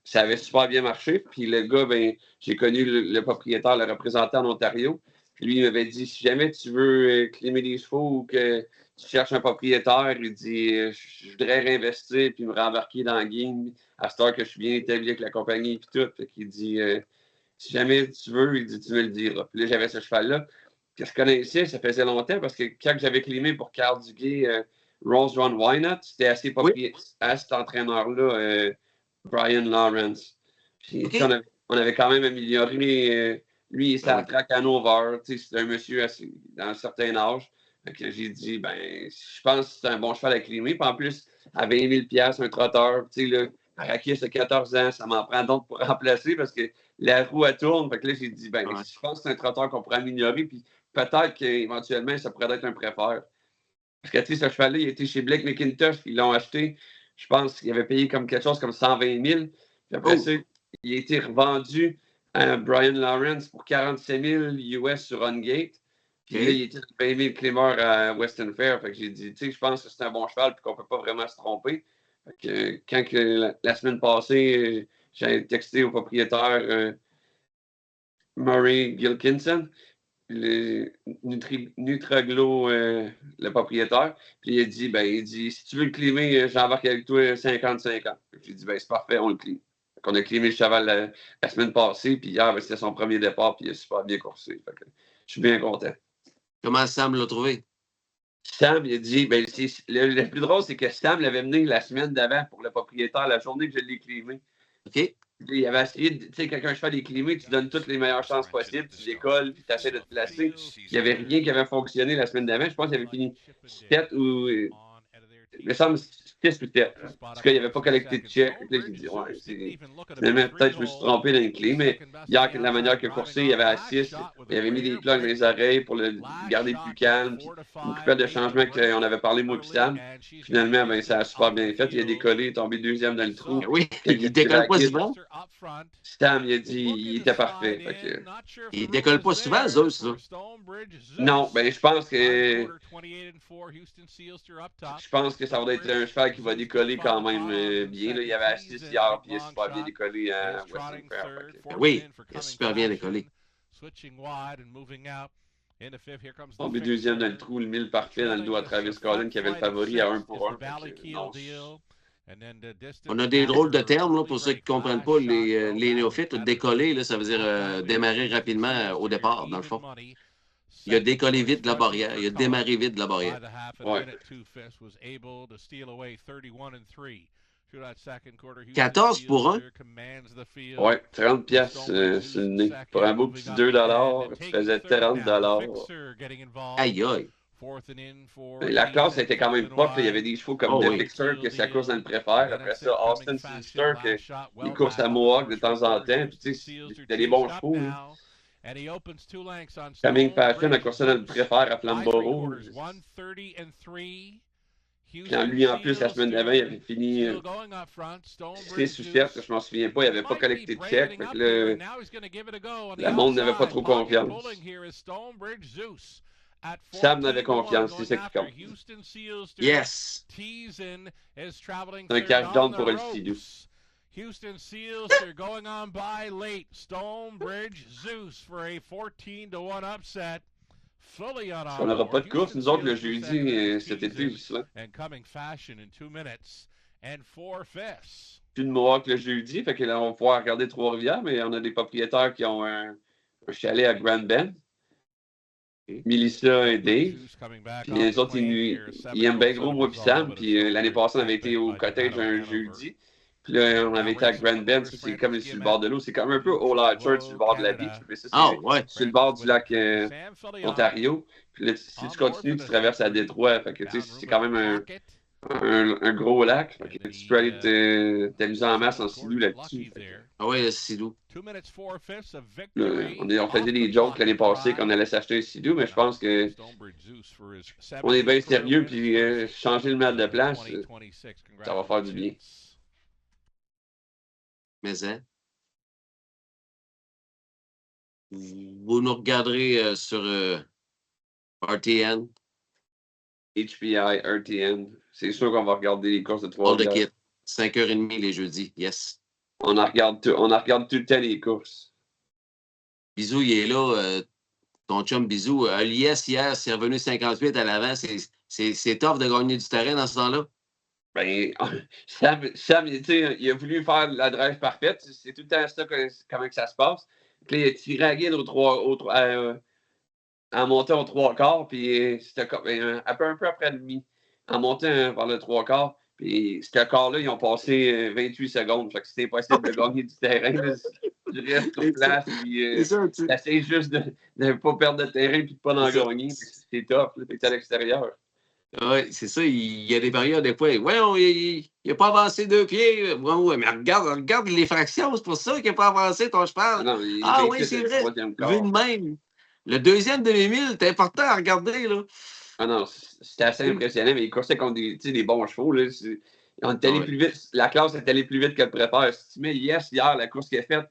ça avait super bien marché. Puis le gars, ben, j'ai connu le propriétaire, le représentant en Ontario. Puis lui, il m'avait dit, si jamais tu veux climer des chevaux ou que tu cherches un propriétaire, il dit, je voudrais réinvestir puis me rembarquer dans le game à cette heure que je suis bien établi avec la compagnie et tout. Fait qu'il dit, si jamais tu veux, il dit, tu me le diras. Puis là, j'avais ce cheval-là que je connaissais, ça faisait longtemps parce que quand j'avais climé pour Carl Duguay, Rose Run Wynot, c'était assez propriétaire à cet entraîneur-là, Brian Lawrence. Puis on avait quand même amélioré. Lui, il s'est à track Hanover. C'est un monsieur dans un certain âge. J'ai dit, ben, je pense que c'est un bon cheval à climer. Puis en plus, à 20 000$, un trotteur, Arrakis a 14 ans, ça m'en prend donc pour remplacer parce que la roue, elle tourne. Fait que là, j'ai dit, ben, je pense que c'est un trotteur qu'on pourrait améliorer. Puis peut-être qu'éventuellement, ça pourrait être un préfère. Parce que, ce cheval-là, il était chez Blake McIntosh, ils l'ont acheté. Je pense qu'il avait payé comme quelque chose comme 120 000. Puis après ça, il a été revendu à Brian Lawrence pour 47 000 US sur OnGate. Puis là, il était 20 000 climeurs à Western Fair. Fait que j'ai dit, je pense que c'est un bon cheval et qu'on ne peut pas vraiment se tromper. Fait que, quand la semaine passée, j'ai texté au propriétaire Murray Gilkinson, le Nutraglo, le propriétaire. Puis il a dit, si tu veux le climer, j'embarque avec toi 50-50. J'ai dit, ben c'est parfait, on le clime. On a climé le cheval la semaine passée, puis hier, c'était son premier départ, puis il a super bien coursé. Fait que, je suis bien content. Comment Sam l'a trouvé? Sam, il a dit, ben, le plus drôle, c'est que Sam l'avait mené la semaine d'avant pour le propriétaire, la journée que je l'ai climé. OK. Il avait essayé, tu sais, quand un cheval est climé, tu donnes toutes les meilleures chances possibles, tu décolles, puis tu essaies de te placer. Il n'y avait rien qui avait fonctionné la semaine d'avant. Je pense qu'il avait fini 7 ou. Il me semble 6 ou 7. En tout cas, il n'avait pas collecté de check. Là, j'ai dit, ouais, finalement, peut-être que je me suis trompé dans les clés, mais hier, la manière qu'il a coursé, il avait à 6. Il avait mis des plugs dans les oreilles pour le garder plus calme. Puis, une couple de changements qu'on avait parlé, moi et Sam. Finalement, ben, ça a super bien fait. Il a décollé, il est tombé deuxième dans le trou. Oui, il décolle pas souvent. Sam, il a dit il était parfait. Fait que... Il décolle pas souvent, Zeus, ça. Non, ben, je pense que ça va être un cheval qui va décoller quand même bien. Là. Il y avait assisté hier, puis il a super bien décollé à Western Fair. Oui, il a super bien décollé. Tombé deuxième dans le trou, le 1000 parfait dans le dos à Travis Collin qui avait le favori à 1 pour 1. On a des drôles de termes là, pour ceux qui ne comprennent pas les néophytes. Décoller, là, ça veut dire démarrer rapidement au départ, dans le fond. Il a décollé vite de la barrière. Il a démarré vite de la barrière. Ouais. 14 pour 1? Ouais, 30$ sur le nez. Pour un beau petit $2, tu faisais 30$. Aïe aïe. La classe était quand même propre. Il y avait des chevaux comme The Fixer, que sa course dans le préfère. Après ça, Austin Sinister, qu'il course à Mohawk de temps en temps. Puis, tu sais, c'était des bons chevaux. Hein. Coming Fashion a coursé dans le préfère à Flamborough. Quand lui, en plus, la semaine d'avant, il avait fini très sous-chef. Je m'en souviens pas, il n'avait pas collecté de chèque. Fait que le monde n'avait pas trop confiance. Sam n'avait confiance, c'est ça qui compte. Yes! C'est un cash down pour le Sidou. Houston Seals, they're going on by late. Stonebridge, Zeus for a 14-1 upset. Fully on on n'aura pas de course, nous autres, le jeudi, cet été aussi. And coming fashion in 2 minutes and 4/5. Plus de Mohawk le jeudi, fait que là, on va pouvoir regarder Trois-Rivières, mais on a des propriétaires qui ont un chalet à Grand Bend. Melissa et Dave. Puis les autres, ils aiment bien gros, moi et Sam. Puis l'année passée, on avait été au cottage un jeudi. Puis là, on avait été à Grand Bend. Ça, c'est comme sur le bord de l'eau. C'est comme un peu Old Church sur le bord de la beach. Puis ça, c'est sur le bord du lac Ontario. Puis là, si tu continues, tu traverses à Détroit. Fait que tu sais, c'est quand même un gros lac. Fait que tu peux aller t'amuser en masse en Sidou là-dessus. Ah ouais, le Sidou. On faisait des jokes l'année passée qu'on allait s'acheter un Sidou, mais je pense que on est bien sérieux, puis changer le mal de place, ça va faire du bien. Mais hein? Vous nous regarderez sur RTN. HPI, RTN. C'est sûr qu'on va regarder les courses de All the Trois-Rivières. kit. 5h30 les jeudis. Yes. On regarde tout le temps les courses. Bisou, il est là. Ton chum Bisou. L'IS hier, c'est revenu 58 à l'avant. C'est tough de gagner du terrain dans ce temps-là. Ben, Sam il a voulu faire la drive parfaite. C'est tout le temps ça, comment que ça se passe. Puis là, il a tiré à guide en montant au 3/4, puis c'était un peu après demi. En montant vers le 3/4, puis ce quart-là, ils ont passé 28 secondes. Fait que c'était impossible de gagner du terrain. Là. Tu restes sur place, puis tu essaies juste de ne pas perdre de terrain puis de ne pas en gagner. C'est tough, là, t'es à l'extérieur. Oui, c'est ça. Il y a des périodes, des fois. Ouais, il n'a pas avancé 2 pieds. Ouais, mais regarde les fractions. C'est pour ça qu'il n'a pas avancé ton cheval. Non, oui, c'est vrai. Vu de même. Le deuxième demi-mille, c'est important à regarder, là. Ah non, c'était assez impressionnant, mais il coursait contre des bons chevaux. Là. On est allé plus vite. La classe est allée plus vite que le préfère. Si tu mets Yes hier, la course qu'il a faite,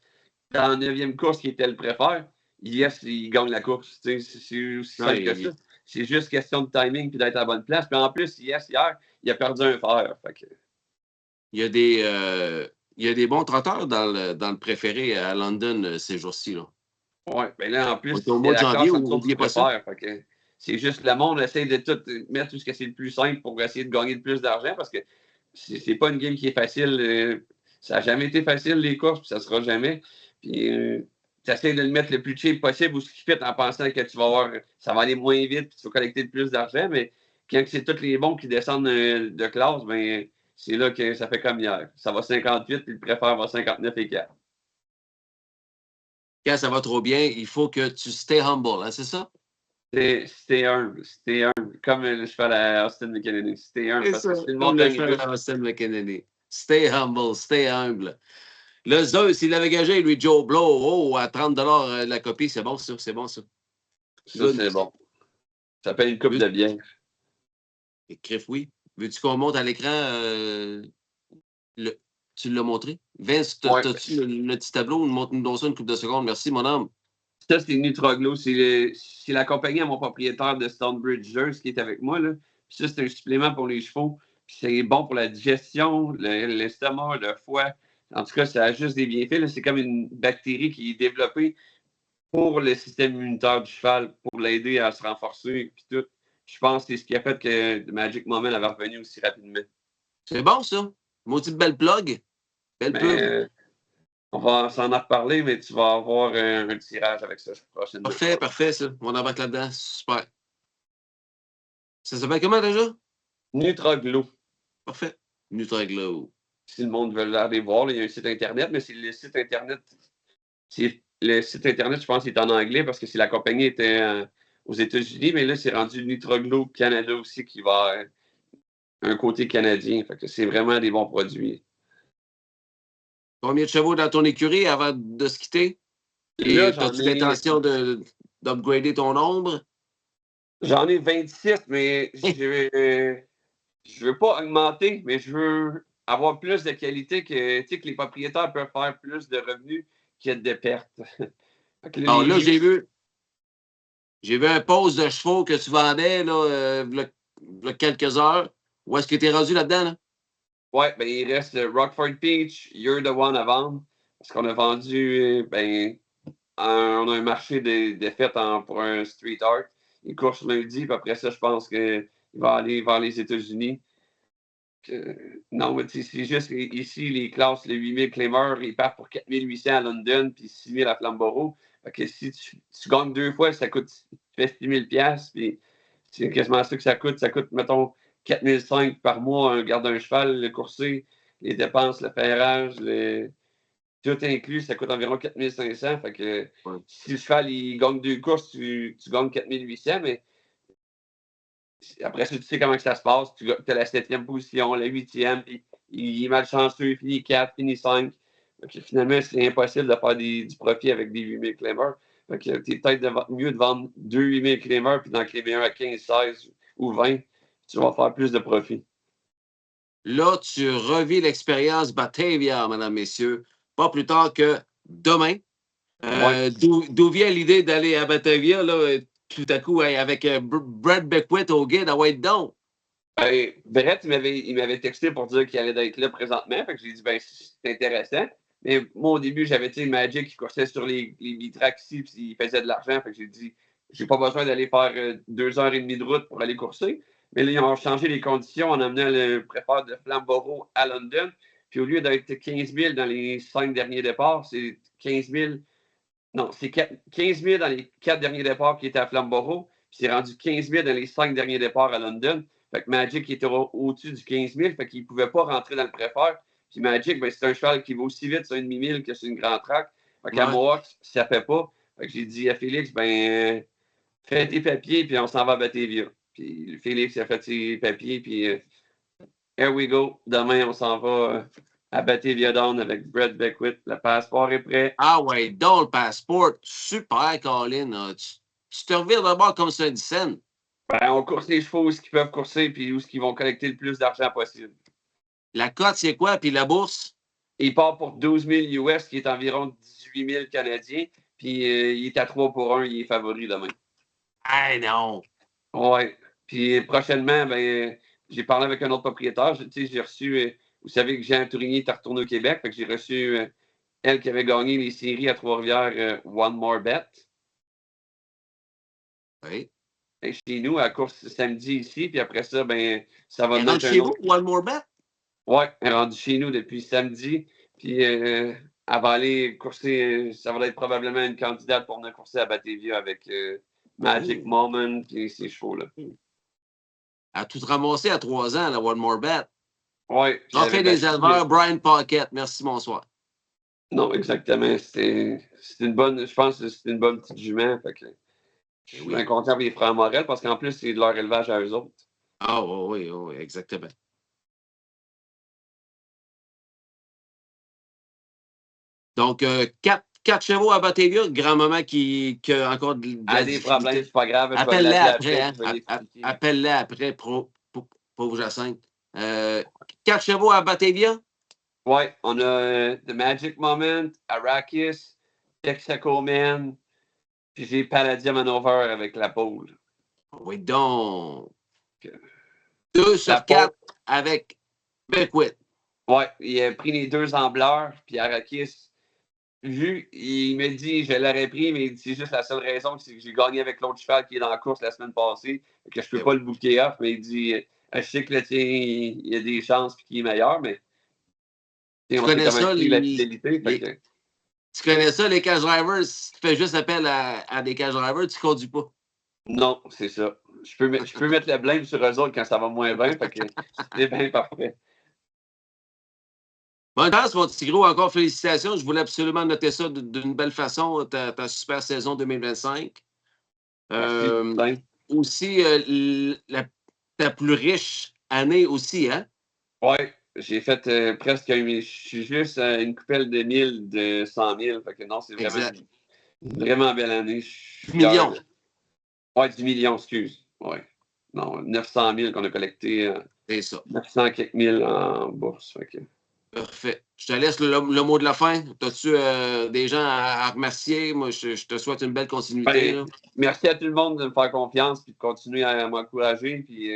dans la 9e course qui était le préfère, Yes, il gagne la course. C'est aussi simple que ça. C'est juste question de timing et d'être à la bonne place. Puis en plus, Yes, hier, il a perdu un fer. Fait que... Il y a des bons trotteurs dans le préféré à London ces jours-ci. Oui, mais là, en plus, c'est au mois de janvier, on n'oublie pas ça. Fait que c'est juste le monde essaie de tout mettre tout ce que c'est le plus simple pour essayer de gagner le plus d'argent parce que c'est pas une game qui est facile. Ça n'a jamais été facile, les courses, puis ça sera jamais. Puis tu essaies de le mettre le plus cheap possible ou ce qui fait en pensant que ça va aller moins vite puis tu vas collecter le plus d'argent, mais quand c'est tous les bons qui descendent de classe, ben c'est là que ça fait comme hier. Ça va 58 puis le préfère va 59 et 4. Quand ça va trop bien, il faut que tu stay humble, hein, c'est ça? Stay humble. Comme le cheval à Austin McKennedy. Stay humble. C'est ça, comme le cheval à Austin McKennedy. Stay humble, stay humble. Le Zeus, il avait gagé, lui, Joe Blow, à 30$ la copie. C'est bon, ça. C'est bon, ça. Ça, c'est bon. Ça paye une coupe de bière. Criff, oui. Veux-tu qu'on monte à l'écran Tu l'as montré? Vince, t'as-tu le petit tableau? Montre-nous donc ça une couple de secondes. Merci, mon homme. Ça, c'est Nutroglo. C'est la compagnie à mon propriétaire de Stonebridge Zeus qui est avec moi. Là. Puis ça, c'est un supplément pour les chevaux. Puis c'est bon pour la digestion, l'estomac, le foie. En tout cas, ça a juste des bienfaits. C'est comme une bactérie qui est développée pour le système immunitaire du cheval, pour l'aider à se renforcer. Puis tout. Je pense que c'est ce qui a fait que Magic Moment avait revenu aussi rapidement. C'est bon, ça. Maudite belle plug. Belle plug. On va s'en reparler, mais tu vas avoir un tirage avec ça prochainement. Parfait, ça. On embarque là-dedans. Super. Ça s'appelle comment déjà? Nutroglo. Parfait. Nutroglo. Si le monde veut aller voir, là, il y a un site Internet, mais c'est le site Internet. Le site Internet, je pense, est en anglais parce que si la compagnie était aux États-Unis, mais là, c'est rendu Nutroglo Canada aussi qui va un côté canadien. Fait que c'est vraiment des bons produits. Combien de chevaux dans ton écurie avant de se quitter? Et as-tu l'intention d'upgrader ton nombre? J'en ai 26, mais je veux pas augmenter, mais je veux avoir plus de qualité que les propriétaires peuvent faire plus de revenus qu'il y a de pertes. Alors là, j'ai vu un pose de chevaux que tu vendais là, là, quelques heures. Où est-ce que tu es rendu là-dedans? Là? Ouais, ben il reste Rockford Peach, You're the One à vendre. Parce qu'on a vendu, on a un marché de fêtes pour un street art. Il course lundi, puis après ça, je pense qu'il va aller vers les États-Unis. Non, mais c'est juste ici, les classes, les 8000 Claymore, ils partent pour 4800 à London, puis 6000 à Flamborough. Fait que si tu gagnes 2 fois, ça coûte, tu fais 6000$, puis c'est quasiment ça que ça coûte. Ça coûte, mettons, 4005 par mois, garder un cheval, le courser, les dépenses, le ferrage, tout inclus, ça coûte environ 4500. Fait que si le cheval il gagne 2 courses, tu gagnes 4800, mais après ça, tu sais comment que ça se passe. Tu as la 7e position, la 8e, puis il est malchanceux, il finit 4, finit 5. Donc, finalement, c'est impossible de faire du profit avec des 8000 Claymore. Donc, c'est peut-être mieux de vendre 2 8000 Claymore, puis d'en claimer un à 15, 16 ou 20. Tu vas faire plus de profit. Là, tu revis l'expérience Batavia, mesdames, messieurs, pas plus tard que demain. D'où vient l'idée d'aller à Batavia, là, tout à coup, avec Brad Beckwith au guide à White Down? Brett, il m'avait texté pour dire qu'il allait être là présentement. Fait que j'ai dit, c'est intéressant. Mais moi, au début, j'avais Magic qui coursait sur les bitracks ici, puis il faisait de l'argent. Fait que j'ai dit, j'ai pas besoin d'aller faire 2h30 de route pour aller courser. Mais là, ils ont changé les conditions en amenant le préfère de Flamborough à London. Puis au lieu d'être 15 000 dans les 5 derniers départs, c'est 15 000. Non, c'est 15 000 dans les 4 derniers départs qui étaient à Flamborough. Puis c'est rendu 15 000 dans les 5 derniers départs à London. Fait que Magic était au-dessus du 15 000. Fait qu'il ne pouvait pas rentrer dans le préfère. Puis Magic, c'est un cheval qui va aussi vite sur un demi-mille que sur une grande track. Fait qu'à Mohawk, ça ne fait pas. Fait que j'ai dit à Félix, fais tes papiers, puis on s'en va à Batavia. Puis Félix a fait ses papiers, puis here we go. Demain, on s'en va à Batavia Down avec Brett Beckwith. Le passeport est prêt. Ah ouais, donc le passeport. Super, Colin. Tu te revires d'abord comme ça, une scène. On course les chevaux où ils peuvent courser, puis où ils vont collecter le plus d'argent possible. La cote, c'est quoi? Puis la bourse? Il part pour 12 000 US, qui est environ 18 000 Canadiens. Puis il est à 3 pour 1, il est favori demain. Ah non! Ouais. Puis prochainement, j'ai parlé avec un autre propriétaire. J'ai reçu, vous savez que Jean Tourigny est retourné au Québec. Fait que j'ai reçu elle qui avait gagné les séries à Trois-Rivières, One More Bet. Oui. Et chez nous, à la course samedi ici. Puis après ça, ça va être chez vous, One More Bet? Oui, elle est rendue chez nous depuis samedi. Puis elle va aller courser. Ça va être probablement une candidate pour venir courser à Batavia avec Magic Moment et ces chevaux-là. Elle a tout ramassé à 3 ans, la One More Bet. Oui. On fait des éleveurs, Brian Pocket. Merci, bonsoir. Non, exactement. Je pense que c'est une bonne petite jument. Fait que je suis bien content pour les frères Morel parce qu'en plus, c'est de leur élevage à eux autres. Ah oui, exactement. Donc, 4 chevaux à Batavia, grand-maman qui a encore des problèmes, c'est pas grave. Appelle-la après. Appelle-la après, pauvre Jacinthe. 4 chevaux à Batavia? Oui, on a The Magic Moment, Arrakis, Texaco Man, puis j'ai Palladium Hanover avec la pole. Oui, donc. 2 sur 4 avec Beckwith. Oui, il a pris les 2 en bleur, puis Arrakis. Il me dit, je l'aurais pris, mais c'est juste la seule raison, c'est que j'ai gagné avec l'autre cheval qui est dans la course la semaine passée, que je ne peux pas le booker off, mais il dit, je sais que le tien, il y a des chances et qu'il est meilleur, mais tu connais ça, la fidélité. Tu connais ça, les cash drivers, si tu fais juste appel à des cash drivers, tu ne conduis pas. Non, c'est ça. Je peux mettre le blâme sur eux autres quand ça va moins bien, fait que c'est bien parfait. Bonne chance, mon petit gros. Encore félicitations. Je voulais absolument noter ça d'une belle façon, ta super saison 2025. Aussi, ta plus riche année aussi, hein? Oui, j'ai fait presque, je suis juste à une coupelle de 1000 de 100 000. Fait que non, c'est vraiment Vraiment belle année. Je suis 10 millions. Ouais, 10 millions, excuse. Ouais. Non, 900 000 qu'on a collecté. C'est ça. 900 quelques mille en bourse. Fait que... Parfait. Je te laisse le mot de la fin. As-tu des gens à remercier? Moi, je te souhaite une belle continuité. Ben, merci à tout le monde de me faire confiance et de continuer à m'encourager. Puis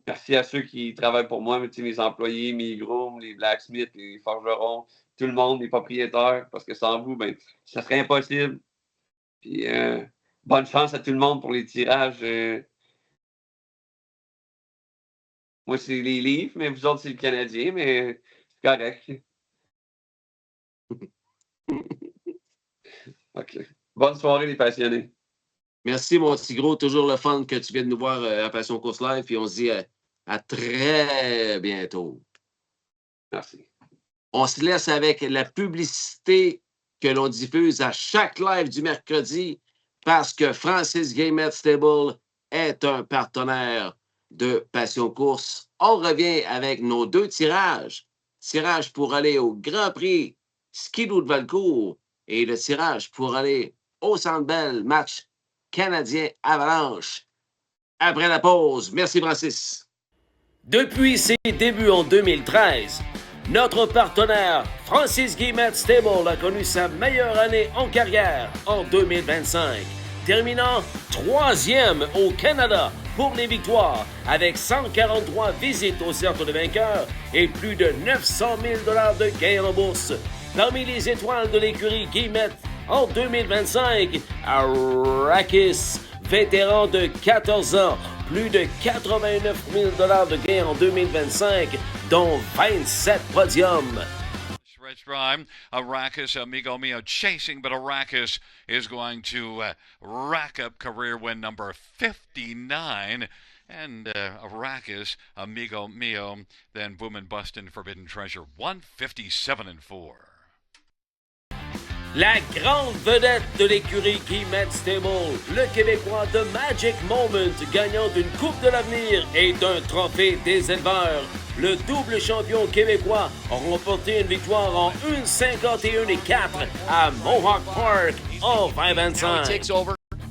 merci à ceux qui travaillent pour moi, mes employés, mes grooms, les blacksmiths, les forgerons, tout le monde, les propriétaires, parce que sans vous, ben, ça serait impossible. Puis bonne chance à tout le monde pour les tirages. Moi, c'est les livres, mais vous autres, c'est le Canadien, mais c'est correct. OK. Bonne soirée, les passionnés. Merci, mon petit gros. Toujours le fun que tu viennes nous voir à Passion Course Live. Puis on se dit à très bientôt. Merci. On se laisse avec la publicité que l'on diffuse à chaque live du mercredi parce que Francis Guillemette Stable est un partenaire de Passion Course. On revient avec nos 2 tirages. Tirage pour aller au Grand Prix Skidoo de Valcourt et le tirage pour aller au Centre Bell, match canadien Avalanche. Après la pause. Merci, Francis. Depuis ses débuts en 2013, notre partenaire Francis Guillemette Stable a connu sa meilleure année en carrière en 2025, terminant 3e au Canada pour les victoires avec 143 visites au cercle de vainqueurs et plus de 900 000 $ de gains en bourse. Parmi les étoiles de l'écurie Guillemette en 2025, Arrakis, vétéran de 14 ans, plus de 89 000 $ de gains en 2025, dont 27 podiums. Stretch prime, Arrakis, amigo mio, chasing, but Arrakis is going to rack up career win number 59. And Arrakis, amigo mio, then boom and bust in Forbidden Treasure, 157-4. La grande vedette de l'écurie Guillemette Stable, le Québécois The Magic Moment, gagnant d'une Coupe de l'Avenir et d'un trophée des éleveurs. Le double champion québécois a remporté une victoire en 1:51.4 à Mohawk Park en 2025.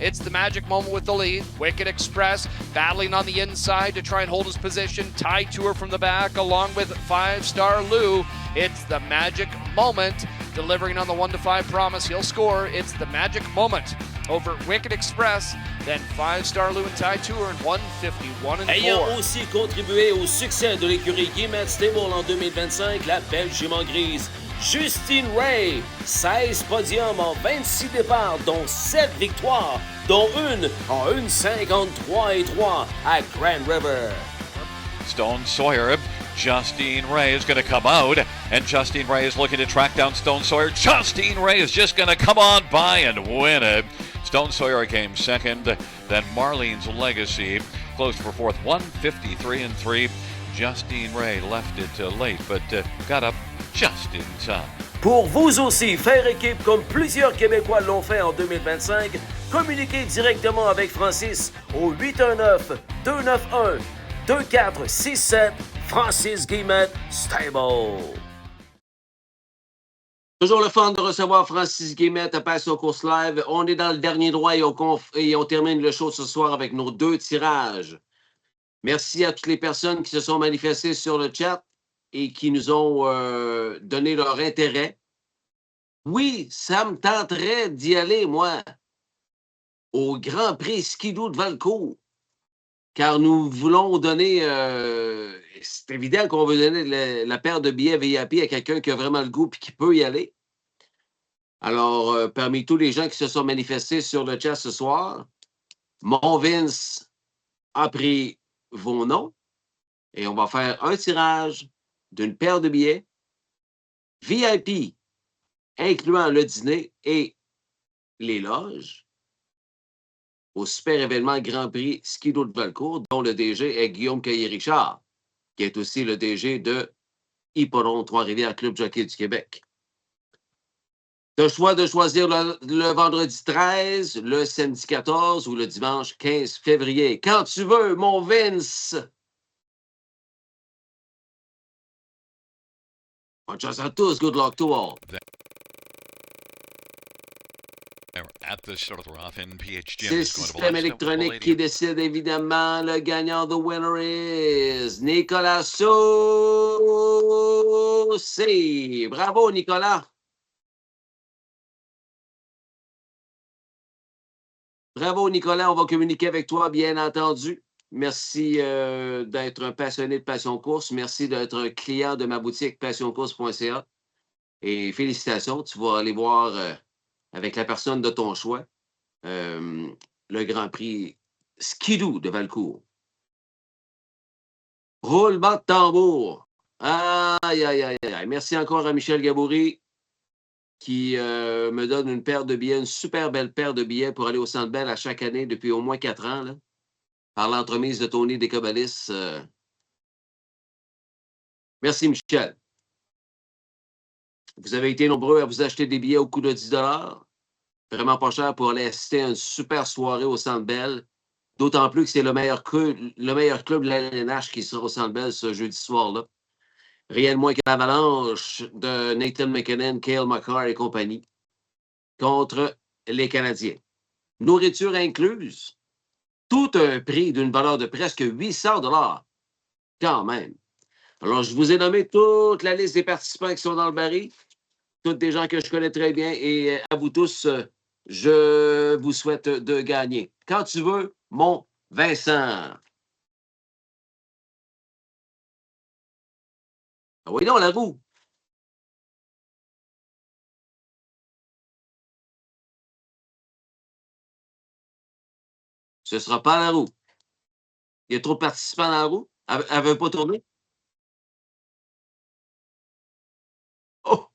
It's the Magic Moment with the lead. Wicked Express battling on the inside to try and hold his position. Ty Tour from the back along with 5-star Lou. It's the Magic Moment delivering on the 1-5 promise. He'll score. It's the Magic Moment over Wicked Express. Then 5-star Lou and Ty Tour in 151-4. Ayant aussi contribué au succès de l'écurie Guillemette Stable en 2025, la belle jument grise Justine Ray, 16 podiums en 26 départs, dont 7 victoires, dont une en 1:53.3 à Grand River. Stone Sawyer, Justine Ray is going to come out, and Justine Ray is looking to track down Stone Sawyer. Justine Ray is just going to come on by and win it. Stone Sawyer came second, then Marlene's Legacy closed for fourth, 153-3. Justine Ray left it late, but got up just in time. Pour vous aussi faire équipe comme plusieurs Québécois l'ont fait en 2025, communiquez directement avec Francis au 819-291-2467 Francis Guillemette Stable. Toujours le fun de recevoir Francis Guillemette à Passion Course Live. On est dans le dernier droit et on termine le show ce soir avec nos 2 tirages. Merci à toutes les personnes qui se sont manifestées sur le chat et qui nous ont donné leur intérêt. Oui, ça me tenterait d'y aller, moi, au Grand Prix Skidoo de Valcourt, car nous voulons donner, c'est évident qu'on veut donner la paire de billets VIP à quelqu'un qui a vraiment le goût et qui peut y aller. Alors, parmi tous les gens qui se sont manifestés sur le chat ce soir, mon Vince a pris vos noms et on va faire un tirage d'une paire de billets VIP, incluant le dîner et les loges, au super événement Grand Prix Skidoo de Valcourt, dont le DG est Guillaume Caillé-Richard, qui est aussi le DG de Hippodrome Trois-Rivières Club Jockey du Québec. Tu as le choix de choisir le vendredi 13, le samedi 14 ou le dimanche 15 février. Quand tu veux, mon Vince! Bonne chance à tous. Good luck to all. C'est le système électronique qui décide évidemment le gagnant. The winner is Nicolas Saucé. Bravo, Nicolas. Bravo, Nicolas. On va communiquer avec toi, bien entendu. Merci d'être un passionné de Passion Course. Merci d'être un client de ma boutique passioncourse.ca. Et félicitations. Tu vas aller voir avec la personne de ton choix le Grand Prix Skidoo de Valcourt. Roulement de tambour. Aïe, aïe, aïe, aïe. Merci encore à Michel Gaboury qui me donne une paire de billets, une super belle paire de billets pour aller au Centre Bell à chaque année depuis au moins 4 ans, là, par l'entremise de Tony Descobalis. Merci, Michel. Vous avez été nombreux à vous acheter des billets au coût de 10 $. Vraiment pas cher pour aller assister à une super soirée au Centre Bell. D'autant plus que c'est le meilleur club de la LNH qui sera au Centre Bell ce jeudi soir-là. Rien de moins que l'avalanche de Nathan McKinnon, Cale Makar et compagnie contre les Canadiens. Nourriture incluse. Tout un prix d'une valeur de presque 800 $. Quand même. Alors, je vous ai nommé toute la liste des participants qui sont dans le baril. Toutes des gens que je connais très bien. Et à vous tous, je vous souhaite de gagner. Quand tu veux, mon Vincent. Ah oui, non, la roue. Ce ne sera pas la roue. Il y a trop de participants dans la roue. Elle ne veut pas tourner. Oh!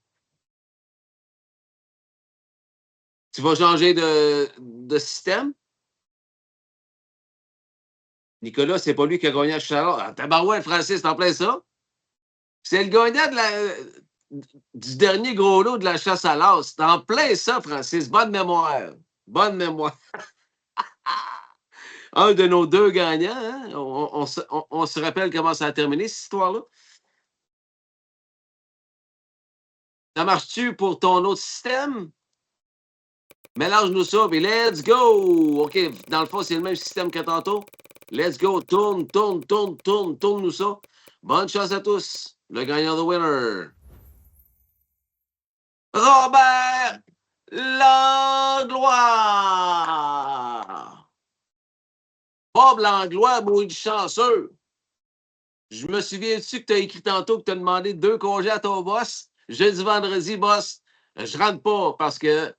Tu vas changer de système? Nicolas, c'est pas lui qui a gagné à Charlotte. Ah, tabarouette, Francis, t'en plein ça? C'est le gagnant du dernier gros lot de la chasse à l'as. T'es en plein ça, Francis. Bonne mémoire. Bonne mémoire. Un de nos deux gagnants. Hein? On se rappelle comment ça a terminé, cette histoire-là. Ça marche-tu pour ton autre système? Mélange-nous ça, puis let's go! OK, dans le fond, c'est le même système que tantôt. Let's go! Tourne-nous ça. Bonne chance à tous. Le gagnant, the winner. Robert Langlois! Bob Langlois, mouille chanceux. Je me souviens-tu que tu as écrit tantôt que tu as demandé 2 congés à ton boss? Jeudi, vendredi, boss, je rentre pas parce que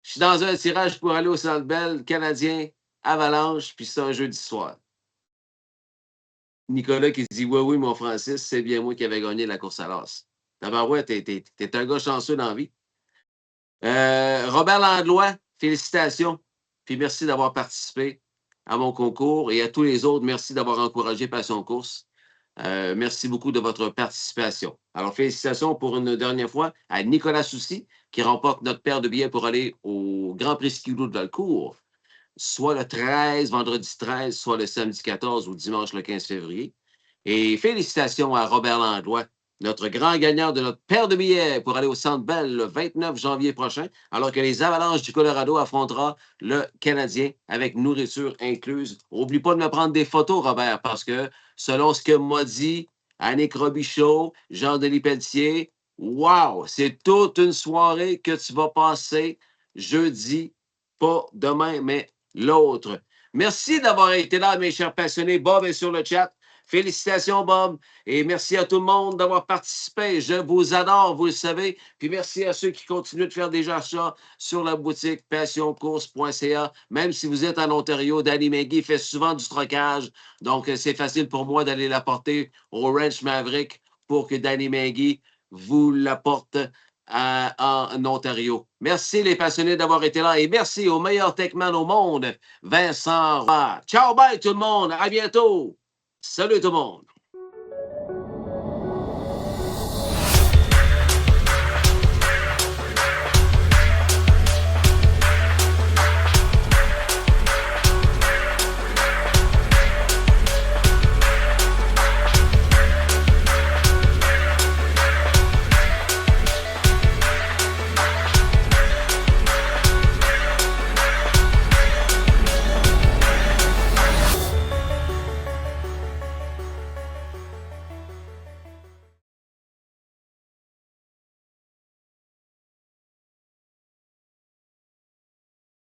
je suis dans un tirage pour aller au Centre Bell, Canadien, Avalanche, puis c'est un jeudi soir. Nicolas qui dit oui, mon Francis, c'est bien moi qui avais gagné la course à l'as. D'abord, ouais, t'es un gars chanceux dans la vie. Robert Langlois, félicitations. Puis merci d'avoir participé à mon concours et à tous les autres, merci d'avoir encouragé Passion Course. Merci beaucoup de votre participation. Alors, félicitations pour une dernière fois à Nicolas Soucy qui remporte notre paire de billets pour aller au Grand Prix Skidoo de Valcourt, soit le 13, vendredi 13, soit le samedi 14 ou dimanche le 15 février. Et félicitations à Robert Langlois, notre grand gagnant de notre paire de billets pour aller au Centre Bell le 29 janvier prochain, alors que les Avalanches du Colorado affrontera le Canadien avec nourriture incluse. N'oublie pas de me prendre des photos, Robert, parce que selon ce que m'a dit Annick Robichaud, Jean-Denis Pelletier, wow, c'est toute une soirée que tu vas passer jeudi, pas demain, mais l'autre. Merci d'avoir été là, mes chers passionnés. Bob est sur le chat. Félicitations, Bob. Et merci à tout le monde d'avoir participé. Je vous adore, vous le savez. Puis merci à ceux qui continuent de faire des achats sur la boutique passioncourse.ca. Même si vous êtes en Ontario, Danny McGee fait souvent du trocage. Donc, c'est facile pour moi d'aller l'apporter au Ranch Maverick pour que Danny McGee vous l'apporte en Ontario. Merci les passionnés d'avoir été là et merci au meilleur techman au monde, Vincent Roy. Ciao, bye tout le monde. À bientôt. Salut tout le monde!